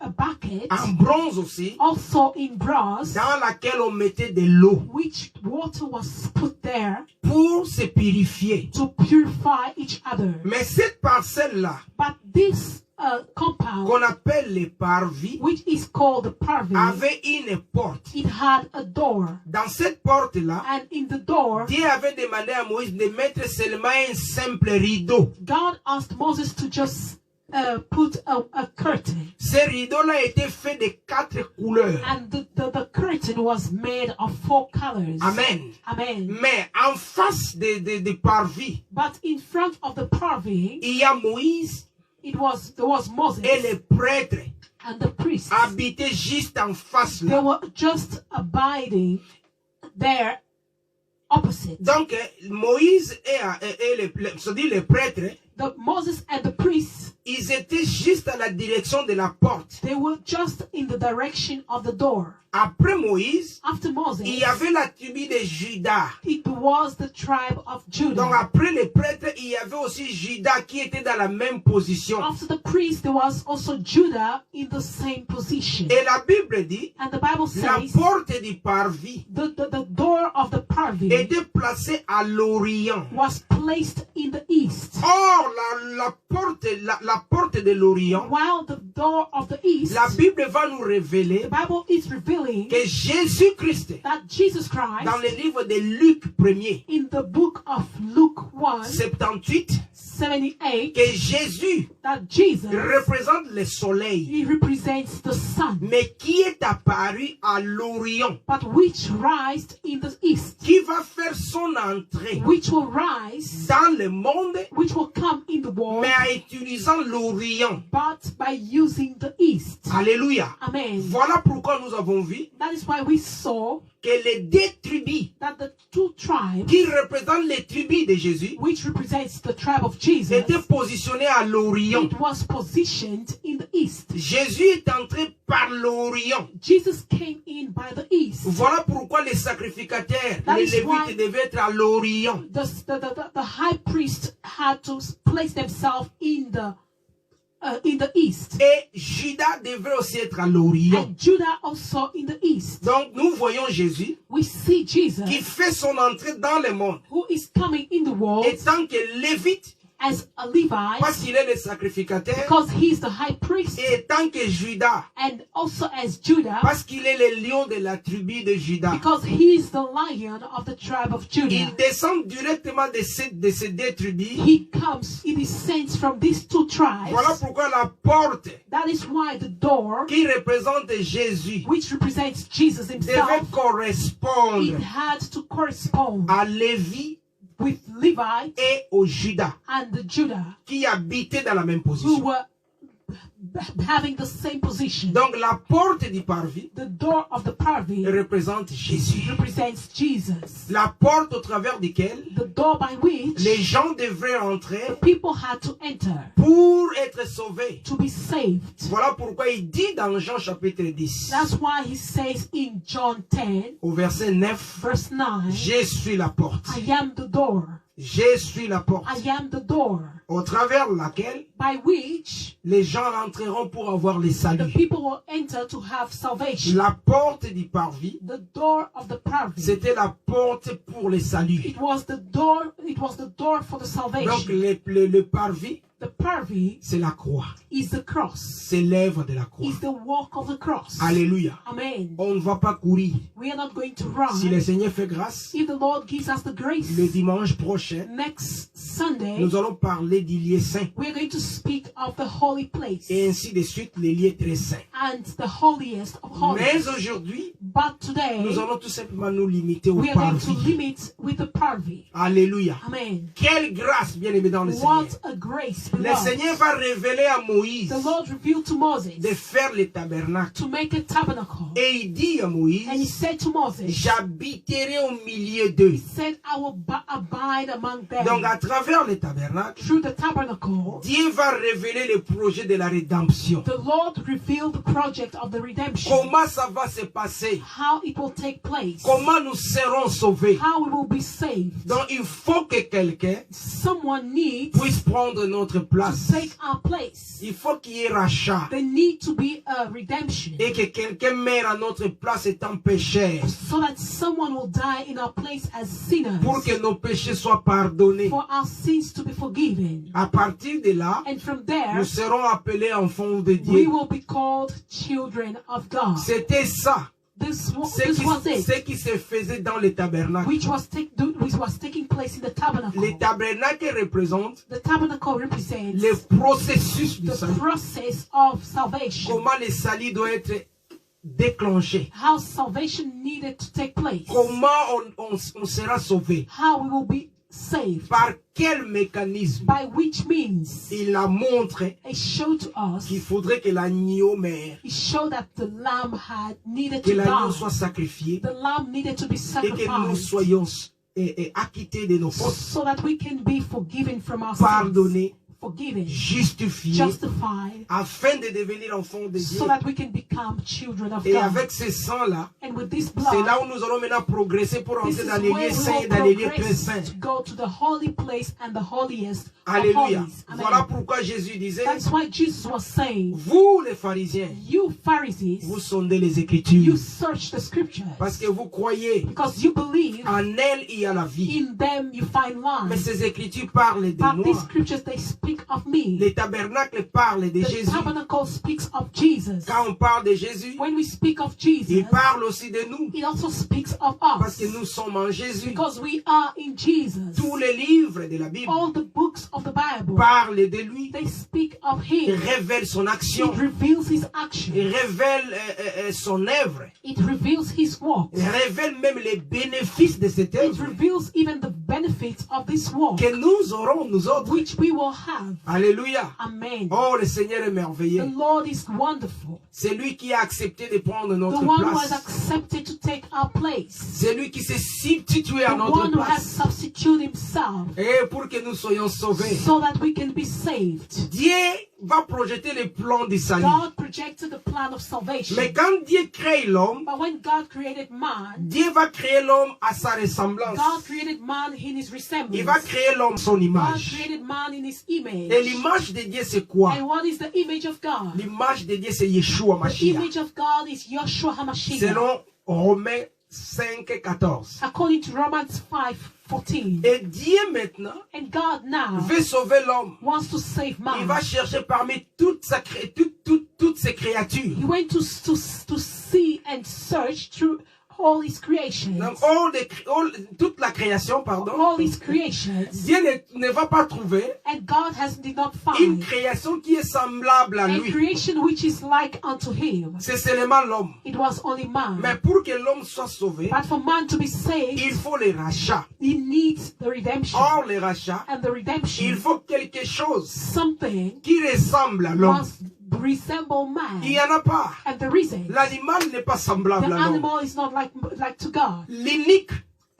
Speaker 2: bucket,
Speaker 1: en bronze aussi,
Speaker 2: also in bronze,
Speaker 1: dans laquelle on mettait de l'eau
Speaker 2: which water was put there
Speaker 1: pour se purifier.
Speaker 2: to purify each other.
Speaker 1: Mais cette parcelle-là,
Speaker 2: But this compound,
Speaker 1: qu'on appelle les parvis,
Speaker 2: which is called the parvis,
Speaker 1: avait une porte.
Speaker 2: it had a door.
Speaker 1: Dans cette porte-là,
Speaker 2: And in the door,
Speaker 1: Dieu avait demandé à Moïse de mettre seulement un simple rideau.
Speaker 2: God asked Moses to just put a curtain.
Speaker 1: Ce rideau-là était fait de 4 couleurs.
Speaker 2: And the curtain was made of 4 colors.
Speaker 1: Amen.
Speaker 2: Amen.
Speaker 1: Mais en face des parvis,
Speaker 2: But in front of the parvis,
Speaker 1: il y a Moïse
Speaker 2: there was Moses
Speaker 1: et les prêtres.
Speaker 2: and the priests,
Speaker 1: habitaient juste en face
Speaker 2: they
Speaker 1: là.
Speaker 2: were just abiding there opposite.
Speaker 1: Donc, Moïse et les prêtres,
Speaker 2: Moses and the priests,
Speaker 1: ils étaient juste à la direction de la porte.
Speaker 2: they were just in the direction of the door.
Speaker 1: Après Moïse,
Speaker 2: After Moses,
Speaker 1: il y avait la tribu de Juda.
Speaker 2: it was the tribe of
Speaker 1: Donc
Speaker 2: Judah.
Speaker 1: après les prêtres, il y avait aussi Juda qui était dans la même position.
Speaker 2: After the priest, there was also Judah in the same position.
Speaker 1: Et la Bible dit,
Speaker 2: And the Bible
Speaker 1: la
Speaker 2: says
Speaker 1: porte du parvis
Speaker 2: the door of the parvis
Speaker 1: était placée à l'Orient.
Speaker 2: was placed in the east,
Speaker 1: Or, la porte de l'Orient,
Speaker 2: while the door of the east,
Speaker 1: la Bible va nous révéler
Speaker 2: the Bible is revealing
Speaker 1: que Jésus-Christ,
Speaker 2: that Jesus Christ,
Speaker 1: dans le livre de Luc 1er,
Speaker 2: in the book of Luke 1,
Speaker 1: 78,
Speaker 2: 78,
Speaker 1: que Jésus
Speaker 2: that Jesus,
Speaker 1: représente le soleil,
Speaker 2: he represents the sun,
Speaker 1: mais qui est apparu à l'Orient,
Speaker 2: but which rised in the east,
Speaker 1: qui va faire son entrée
Speaker 2: which will rise,
Speaker 1: dans le monde,
Speaker 2: which will come in the world,
Speaker 1: mais en utilisant l'Orient.
Speaker 2: but by using the east.
Speaker 1: Alléluia.
Speaker 2: Amen.
Speaker 1: Voilà pourquoi nous avons vu
Speaker 2: That is why we saw
Speaker 1: que les deux tribus
Speaker 2: that the two tribes,
Speaker 1: qui représentent les tribus de Jésus
Speaker 2: which represents the tribe of Jesus,
Speaker 1: étaient positionnées à l'Orient.
Speaker 2: it was positioned in the east.
Speaker 1: Jésus est entré par l'Orient.
Speaker 2: Jesus came in by the east.
Speaker 1: Voilà pourquoi les sacrificateurs,
Speaker 2: That
Speaker 1: les
Speaker 2: is why-
Speaker 1: Lévites devaient être à l'Orient.
Speaker 2: The high priest had to place themselves in the east,
Speaker 1: Et Judas devait aussi être à l'Orient.
Speaker 2: and Judah also in the east.
Speaker 1: Donc nous voyons Jésus
Speaker 2: We see Jesus,
Speaker 1: qui fait son entrée dans le monde.
Speaker 2: who is coming in the world
Speaker 1: Et tant que Lévite,
Speaker 2: as a Levite,
Speaker 1: parce qu'il est le sacrificateur,
Speaker 2: because he's the high priest,
Speaker 1: et tant que Judas,
Speaker 2: and also as Judah,
Speaker 1: parce qu'il est le lion de la tribu de Judas.
Speaker 2: because he's the lion of the tribe of Judah.
Speaker 1: Il descend directement de ces deux tribus.
Speaker 2: He descends from these two tribes.
Speaker 1: Voilà pourquoi la porte
Speaker 2: That is why the door,
Speaker 1: qui représente Jésus
Speaker 2: which represents Jesus
Speaker 1: devait
Speaker 2: himself, it
Speaker 1: correspondre
Speaker 2: had to correspond
Speaker 1: à Lévi
Speaker 2: with Levi
Speaker 1: et au Judas
Speaker 2: and the Judah,
Speaker 1: qui habitaient dans la même
Speaker 2: who
Speaker 1: position.
Speaker 2: were having the same position.
Speaker 1: Donc la porte du parvis
Speaker 2: The door of the parvis
Speaker 1: représente Jésus.
Speaker 2: represents Jesus.
Speaker 1: La porte au travers duquel
Speaker 2: The door by which
Speaker 1: les gens devraient entrer
Speaker 2: people had to enter
Speaker 1: pour être sauvés.
Speaker 2: to be saved.
Speaker 1: Voilà pourquoi il dit dans Jean chapitre 10,
Speaker 2: That's why he says in John 10,
Speaker 1: au verset 9,
Speaker 2: verse 9,
Speaker 1: je suis la porte.
Speaker 2: I am the door.
Speaker 1: Je suis la porte.
Speaker 2: I am the door
Speaker 1: Au travers laquelle
Speaker 2: by which
Speaker 1: les gens rentreront pour avoir le
Speaker 2: the
Speaker 1: salut.
Speaker 2: people will enter to have salvation.
Speaker 1: La porte du parvis,
Speaker 2: The door of the parvis.
Speaker 1: c'était la porte pour le salut.
Speaker 2: It was the door for the
Speaker 1: Donc
Speaker 2: salvation.
Speaker 1: le parvis,
Speaker 2: The parvis
Speaker 1: c'est la croix.
Speaker 2: is the cross.
Speaker 1: C'est l'œuvre de la croix.
Speaker 2: Is the work of the cross.
Speaker 1: Alléluia.
Speaker 2: Amen.
Speaker 1: On ne va pas courir.
Speaker 2: We are not going to run.
Speaker 1: Si le Seigneur fait grâce,
Speaker 2: If the Lord gives us the grace,
Speaker 1: le dimanche prochain,
Speaker 2: next Sunday,
Speaker 1: nous allons parler du lieu saint.
Speaker 2: we are going to speak of the holy place
Speaker 1: Et ainsi de suite, les lieux très saints.
Speaker 2: and the holiest of holies.
Speaker 1: Mais aujourd'hui,
Speaker 2: But today,
Speaker 1: nous allons tout simplement nous limiter au
Speaker 2: we are going to
Speaker 1: parvis.
Speaker 2: limit with the parvis.
Speaker 1: Alléluia.
Speaker 2: Amen.
Speaker 1: Quelle grâce, bien-aimé dans le Seigneur.
Speaker 2: What a grace,
Speaker 1: Le
Speaker 2: beloved.
Speaker 1: Seigneur va révéler à Moïse
Speaker 2: The Lord revealed to Moses
Speaker 1: de faire le tabernacle.
Speaker 2: to make a tabernacle.
Speaker 1: Et il dit à
Speaker 2: And he
Speaker 1: Moïse,
Speaker 2: said to Moses,
Speaker 1: j'habiterai au milieu d'eux.
Speaker 2: he said, I will abide among them.
Speaker 1: Donc à travers le tabernacle,
Speaker 2: Through the tabernacle,
Speaker 1: Dieu va révéler le projet de la rédemption.
Speaker 2: the Lord revealed the project of the redemption.
Speaker 1: Comment ça va se passer?
Speaker 2: How it will take place.
Speaker 1: Comment nous serons sauvés?
Speaker 2: How we will be saved.
Speaker 1: Donc il faut que quelqu'un
Speaker 2: Someone needs
Speaker 1: puisse prendre notre
Speaker 2: to
Speaker 1: place.
Speaker 2: take our place.
Speaker 1: Il faut qu'il y ait rachat.
Speaker 2: There need to be a redemption.
Speaker 1: Et que quelqu'un meure à notre place étant pécheur.
Speaker 2: So that someone will die in our place as sinners.
Speaker 1: Pour que nos péchés soient pardonnés.
Speaker 2: For our sins to be forgiven.
Speaker 1: À partir de là,
Speaker 2: And from there,
Speaker 1: nous serons appelés enfants de
Speaker 2: we
Speaker 1: Dieu.
Speaker 2: will be called children of God.
Speaker 1: C'était ça.
Speaker 2: This was it,
Speaker 1: Ce qui se faisait dans le tabernacle.
Speaker 2: which was taking place in the tabernacle.
Speaker 1: Le tabernacle représente
Speaker 2: The tabernacle represents
Speaker 1: le processus du
Speaker 2: the
Speaker 1: salut.
Speaker 2: process of salvation.
Speaker 1: Comment le salut doit être déclenché.
Speaker 2: How salvation needed to take place.
Speaker 1: Comment on sera sauvé.
Speaker 2: How we will be saved.
Speaker 1: Par quel mécanisme?
Speaker 2: By which means?
Speaker 1: Il a montré
Speaker 2: It showed to us.
Speaker 1: qu'il faudrait que l'agneau meure,
Speaker 2: It showed that the lamb had needed
Speaker 1: que
Speaker 2: to
Speaker 1: l'agneau
Speaker 2: die.
Speaker 1: soit sacrifié
Speaker 2: The lamb needed to be
Speaker 1: et que nous
Speaker 2: sacrificed
Speaker 1: soyons acquittés de nos fautes,
Speaker 2: so that we can be forgiven from our sins.
Speaker 1: pardonnés,
Speaker 2: Forgiven,
Speaker 1: justifiés,
Speaker 2: justified,
Speaker 1: afin de devenir enfants de Dieu.
Speaker 2: so that we can become children of
Speaker 1: Et
Speaker 2: God.
Speaker 1: avec ce sang-là,
Speaker 2: And with this
Speaker 1: c'est
Speaker 2: blood,
Speaker 1: là où nous allons maintenant progresser pour
Speaker 2: this
Speaker 1: entrer
Speaker 2: is
Speaker 1: dans les
Speaker 2: where
Speaker 1: lieux
Speaker 2: we
Speaker 1: saints et
Speaker 2: will
Speaker 1: dans les lieux très
Speaker 2: progress
Speaker 1: saints.
Speaker 2: to go to the holy place and the holiest of
Speaker 1: Alléluia.
Speaker 2: holies. Amen.
Speaker 1: Voilà pourquoi Jésus disait,
Speaker 2: That's why Jesus was saying,
Speaker 1: vous les pharisiens,
Speaker 2: you Pharisees,
Speaker 1: vous sondez les
Speaker 2: you
Speaker 1: Écritures
Speaker 2: search the scriptures
Speaker 1: parce que vous croyez
Speaker 2: because you believe
Speaker 1: en elles il y a la vie.
Speaker 2: in them you find
Speaker 1: Mais
Speaker 2: life.
Speaker 1: ces Écritures parlent de
Speaker 2: But these
Speaker 1: moi.
Speaker 2: scriptures, they speak of me.
Speaker 1: Les tabernacles parlent de
Speaker 2: The
Speaker 1: Jésus.
Speaker 2: tabernacle speaks of Jesus.
Speaker 1: Quand on parle de Jésus,
Speaker 2: When we speak of
Speaker 1: il
Speaker 2: Jesus,
Speaker 1: parle aussi de nous.
Speaker 2: it also speaks of
Speaker 1: Parce
Speaker 2: us
Speaker 1: que nous sommes en Jésus.
Speaker 2: because we are in Jesus.
Speaker 1: Tous les livres de la Bible
Speaker 2: All the books of the Bible,
Speaker 1: parlent de lui.
Speaker 2: they speak of
Speaker 1: Il
Speaker 2: him.
Speaker 1: révèle son action.
Speaker 2: It reveals his
Speaker 1: Il
Speaker 2: action.
Speaker 1: révèle son œuvre.
Speaker 2: It reveals his work.
Speaker 1: Il révèle même les bénéfices de cette
Speaker 2: It
Speaker 1: œuvre
Speaker 2: reveals even the benefits of this work,
Speaker 1: que nous aurons, nous autres.
Speaker 2: which we will have.
Speaker 1: Alléluia.
Speaker 2: Amen.
Speaker 1: Oh, le Seigneur est
Speaker 2: The
Speaker 1: merveilleux.
Speaker 2: Lord is wonderful.
Speaker 1: C'est lui qui a accepté de prendre
Speaker 2: The
Speaker 1: notre
Speaker 2: one who has
Speaker 1: place.
Speaker 2: accepted to take our place.
Speaker 1: C'est lui qui s'est substitué
Speaker 2: The
Speaker 1: à notre
Speaker 2: one who has
Speaker 1: place.
Speaker 2: substituted himself
Speaker 1: Et pour que nous soyons sauvés.
Speaker 2: so that we can be saved.
Speaker 1: Dieu va projeter les plans du salut.
Speaker 2: God projected the plan of salvation.
Speaker 1: Mais quand Dieu crée l'homme,
Speaker 2: But when God created man,
Speaker 1: Dieu va créer l'homme à sa ressemblance.
Speaker 2: God created man in his resemblance.
Speaker 1: Il va créer l'homme à son
Speaker 2: God
Speaker 1: image.
Speaker 2: created man in his image.
Speaker 1: Et l'image de Dieu, c'est quoi?
Speaker 2: And what is the image of God?
Speaker 1: L'image de Dieu, c'est Yeshua
Speaker 2: The
Speaker 1: Mashiach.
Speaker 2: image of God is Yeshua HaMashiach.
Speaker 1: Selon Romains 5, 14.
Speaker 2: According to Romans 5:14.
Speaker 1: Et Dieu maintenant
Speaker 2: And God now
Speaker 1: veut sauver l'homme.
Speaker 2: wants to save
Speaker 1: Il
Speaker 2: man.
Speaker 1: va chercher parmi toutes ses créatures.
Speaker 2: He went to see and search through all his creations.
Speaker 1: Donc, toute la création, pardon.
Speaker 2: All his creations.
Speaker 1: Dieu ne va pas trouver
Speaker 2: And God did not
Speaker 1: une
Speaker 2: find
Speaker 1: création qui est semblable à
Speaker 2: a
Speaker 1: lui.
Speaker 2: creation which is like unto him.
Speaker 1: C'est seulement l'homme.
Speaker 2: It was only man.
Speaker 1: Mais pour que l'homme soit sauvé,
Speaker 2: But for man to be saved,
Speaker 1: il faut les rachats.
Speaker 2: he needs the redemption.
Speaker 1: Or, les rachats,
Speaker 2: And the redemption,
Speaker 1: il faut quelque chose
Speaker 2: something
Speaker 1: qui ressemble à l'homme.
Speaker 2: must resemble man.
Speaker 1: Il n'y en a pas.
Speaker 2: And the reason,
Speaker 1: L'animal n'est pas
Speaker 2: the
Speaker 1: semblable à l'homme.
Speaker 2: animal is not like to God.
Speaker 1: L'unique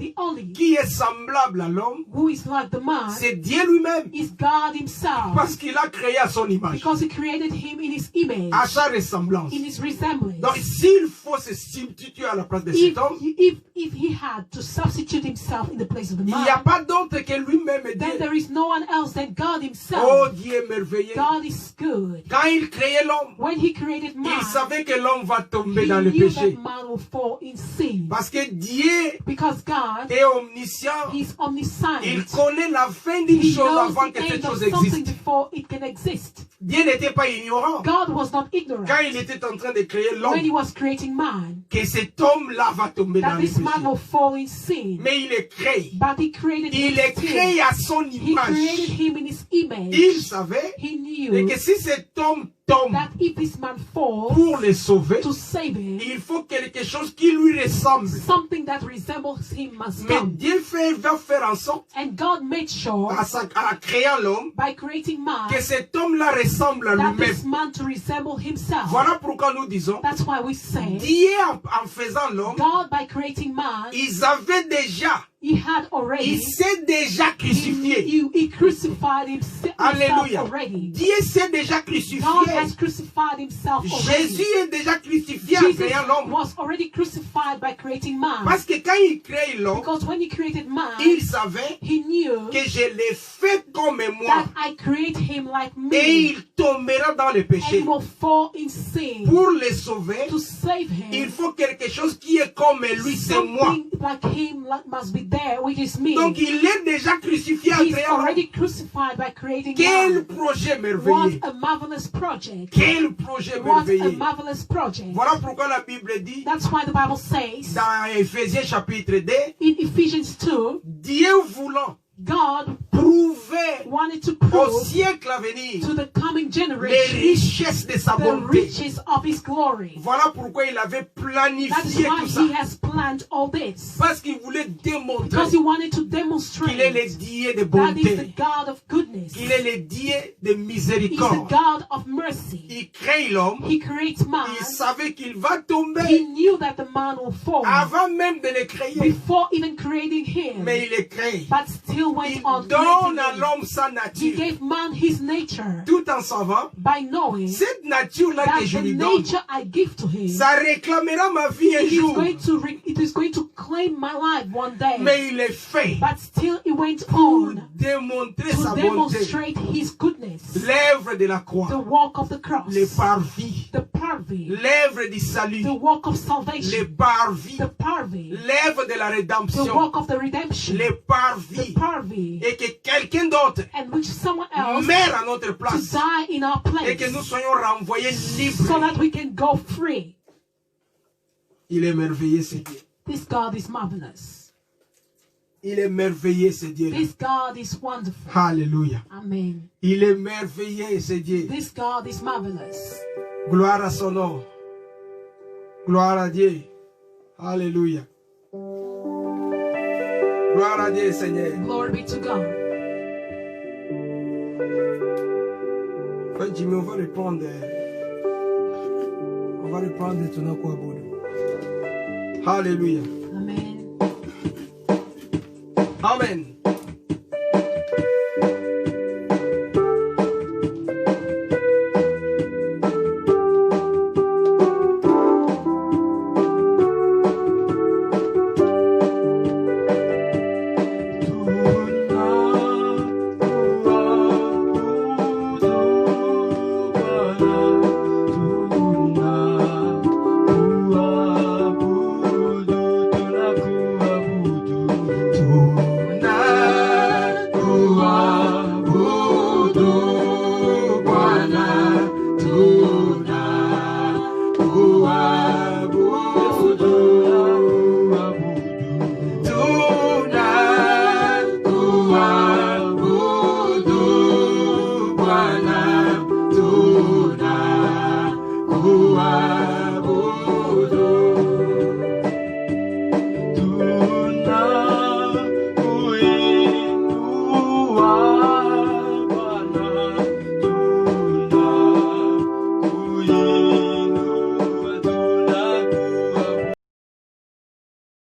Speaker 2: The only
Speaker 1: qui est semblable à l'homme,
Speaker 2: who is like the man
Speaker 1: c'est Dieu lui-même.
Speaker 2: is God himself.
Speaker 1: Parce qu'il a créé à son image,
Speaker 2: Because he created him in his image,
Speaker 1: à sa ressemblance.
Speaker 2: in his resemblance.
Speaker 1: Donc, s'il faut se substituer à la place de
Speaker 2: If
Speaker 1: cet homme,
Speaker 2: he had to substitute himself in the place of the
Speaker 1: il
Speaker 2: man,
Speaker 1: n'y a pas d'autre que lui-même et
Speaker 2: then
Speaker 1: Dieu.
Speaker 2: there is no one else than God himself.
Speaker 1: Oh, Dieu est merveilleux.
Speaker 2: God is good.
Speaker 1: Quand il créait l'homme,
Speaker 2: When he created man,
Speaker 1: il savait que l'homme va tomber
Speaker 2: he
Speaker 1: dans le
Speaker 2: knew
Speaker 1: péché.
Speaker 2: that man will fall in sin.
Speaker 1: Parce que Dieu
Speaker 2: Because God,
Speaker 1: est omniscient.
Speaker 2: he's omniscient.
Speaker 1: Il connaît la fin d'une
Speaker 2: He
Speaker 1: chose
Speaker 2: knows
Speaker 1: avant
Speaker 2: the
Speaker 1: que cette
Speaker 2: end of
Speaker 1: chose
Speaker 2: something
Speaker 1: existe.
Speaker 2: before it can exist.
Speaker 1: Dieu n'était pas ignorant
Speaker 2: God was not ignorant
Speaker 1: quand il était en train de créer
Speaker 2: when
Speaker 1: l'homme
Speaker 2: he was creating man,
Speaker 1: que cet homme-là va tomber dans
Speaker 2: that
Speaker 1: le
Speaker 2: this man
Speaker 1: péché.
Speaker 2: will fall in sin.
Speaker 1: Mais il est créé.
Speaker 2: But he created him
Speaker 1: Il est
Speaker 2: still.
Speaker 1: créé à son
Speaker 2: He created
Speaker 1: image.
Speaker 2: him in his image.
Speaker 1: Il savait
Speaker 2: He
Speaker 1: et
Speaker 2: knew
Speaker 1: que si cet homme tombe
Speaker 2: that if this man falls,
Speaker 1: pour le sauver,
Speaker 2: to save him,
Speaker 1: il faut quelque chose qui lui ressemble.
Speaker 2: something that resembles him must
Speaker 1: Mais
Speaker 2: come.
Speaker 1: Dieu va faire en sorte,
Speaker 2: And God made sure,
Speaker 1: en créant l'homme,
Speaker 2: by creating man,
Speaker 1: que cet homme-là ressemble à
Speaker 2: that
Speaker 1: lui-même.
Speaker 2: this man to resemble himself.
Speaker 1: Voilà pourquoi nous disons,
Speaker 2: That's why we say,
Speaker 1: Dieu en faisant l'homme,
Speaker 2: God by creating man,
Speaker 1: ils avaient déjà,
Speaker 2: he had already,
Speaker 1: il s'est déjà crucifié.
Speaker 2: he crucified himself
Speaker 1: Alléluia.
Speaker 2: already.
Speaker 1: Dieu s'est déjà
Speaker 2: God
Speaker 1: crucifié.
Speaker 2: has crucified himself
Speaker 1: Jésus
Speaker 2: already.
Speaker 1: est déjà crucifié en
Speaker 2: Jesus
Speaker 1: créant l'homme.
Speaker 2: was already crucified by creating man.
Speaker 1: Parce que quand il crée l'homme,
Speaker 2: Because when he created man,
Speaker 1: il savait
Speaker 2: he knew
Speaker 1: que je l'ai fait comme moi.
Speaker 2: that I create him like
Speaker 1: Et
Speaker 2: me
Speaker 1: il tombera dans le péché.
Speaker 2: and will fall in sin.
Speaker 1: Pour le sauver,
Speaker 2: To save
Speaker 1: il
Speaker 2: him,
Speaker 1: faut quelque chose qui est comme lui, c'est moi.
Speaker 2: something like him must be there, which is me.
Speaker 1: Donc il est déjà crucifié en
Speaker 2: He's
Speaker 1: créant l'homme.
Speaker 2: already crucified by creating
Speaker 1: Quel
Speaker 2: man.
Speaker 1: projet
Speaker 2: What
Speaker 1: merveilleux.
Speaker 2: a marvelous project.
Speaker 1: Quel projet
Speaker 2: What a
Speaker 1: merveilleux.
Speaker 2: marvelous project.
Speaker 1: Voilà pourquoi la Bible dit
Speaker 2: That's why the Bible says
Speaker 1: dans Éphésiens chapitre 2,
Speaker 2: in Ephesians 2,
Speaker 1: Dieu voulant
Speaker 2: God
Speaker 1: prouver
Speaker 2: wanted to
Speaker 1: au
Speaker 2: prove
Speaker 1: siècle à venir
Speaker 2: to the coming
Speaker 1: les
Speaker 2: generation
Speaker 1: richesses de sa
Speaker 2: the
Speaker 1: bonté.
Speaker 2: riches of His glory.
Speaker 1: Voilà pourquoi il avait
Speaker 2: That is
Speaker 1: planifié
Speaker 2: why
Speaker 1: tout ça.
Speaker 2: He has planned all this.
Speaker 1: Parce qu'il voulait démontrer
Speaker 2: Because He wanted to
Speaker 1: qu'il est
Speaker 2: demonstrate
Speaker 1: le Dieu de
Speaker 2: that He's the
Speaker 1: bonté,
Speaker 2: God of goodness.
Speaker 1: qu'il est le Dieu de
Speaker 2: He's the
Speaker 1: miséricorde.
Speaker 2: God of mercy.
Speaker 1: Il crée l'homme,
Speaker 2: He creates man.
Speaker 1: il savait qu'il va
Speaker 2: He
Speaker 1: tomber
Speaker 2: knew that the man will fall
Speaker 1: avant même de le créer.
Speaker 2: before even creating him.
Speaker 1: Mais il le crée.
Speaker 2: But still went
Speaker 1: Il
Speaker 2: on
Speaker 1: donne
Speaker 2: creating
Speaker 1: à
Speaker 2: him.
Speaker 1: l'homme sa
Speaker 2: He
Speaker 1: nature,
Speaker 2: gave man his nature
Speaker 1: tout en savant,
Speaker 2: by knowing
Speaker 1: cette nature-là
Speaker 2: that
Speaker 1: que je
Speaker 2: the
Speaker 1: lui donne,
Speaker 2: nature I give to him,
Speaker 1: ça réclamera ma vie un
Speaker 2: it is
Speaker 1: jour.
Speaker 2: going to claim my life one day.
Speaker 1: Mais il le fait
Speaker 2: But still he went
Speaker 1: pour
Speaker 2: on
Speaker 1: démontrer sa
Speaker 2: to
Speaker 1: bonté.
Speaker 2: demonstrate his goodness.
Speaker 1: L'œuvre de la
Speaker 2: The
Speaker 1: croix,
Speaker 2: work of the cross,
Speaker 1: le parvis,
Speaker 2: the parvis,
Speaker 1: l'œuvre du salut,
Speaker 2: the work of
Speaker 1: le
Speaker 2: salvation,
Speaker 1: parvis,
Speaker 2: the parvis,
Speaker 1: l'œuvre de la
Speaker 2: the
Speaker 1: rédemption,
Speaker 2: work of the redemption,
Speaker 1: le
Speaker 2: the
Speaker 1: parvis,
Speaker 2: parvis,
Speaker 1: et que quelqu'un d'autre
Speaker 2: and which someone else
Speaker 1: meurt à notre
Speaker 2: to
Speaker 1: place
Speaker 2: die in our
Speaker 1: et que nous
Speaker 2: place
Speaker 1: soyons renvoyés
Speaker 2: so
Speaker 1: libres.
Speaker 2: that we can go free.
Speaker 1: Il est merveilleux ce Dieu.
Speaker 2: This God is marvelous.
Speaker 1: Il est merveilleux ce Dieu.
Speaker 2: This God is wonderful.
Speaker 1: Alléluia.
Speaker 2: Amen.
Speaker 1: Il est merveilleux ce Dieu.
Speaker 2: This God is marvelous.
Speaker 1: Gloire à son nom. Gloire à Dieu. Alléluia. Gloire à Dieu, Seigneur.
Speaker 2: Glory be to God.
Speaker 1: Frère Jimmy, on va reprendre. On va reprendre tout notre Boudou. Alléluia.
Speaker 2: Amen.
Speaker 1: Amen.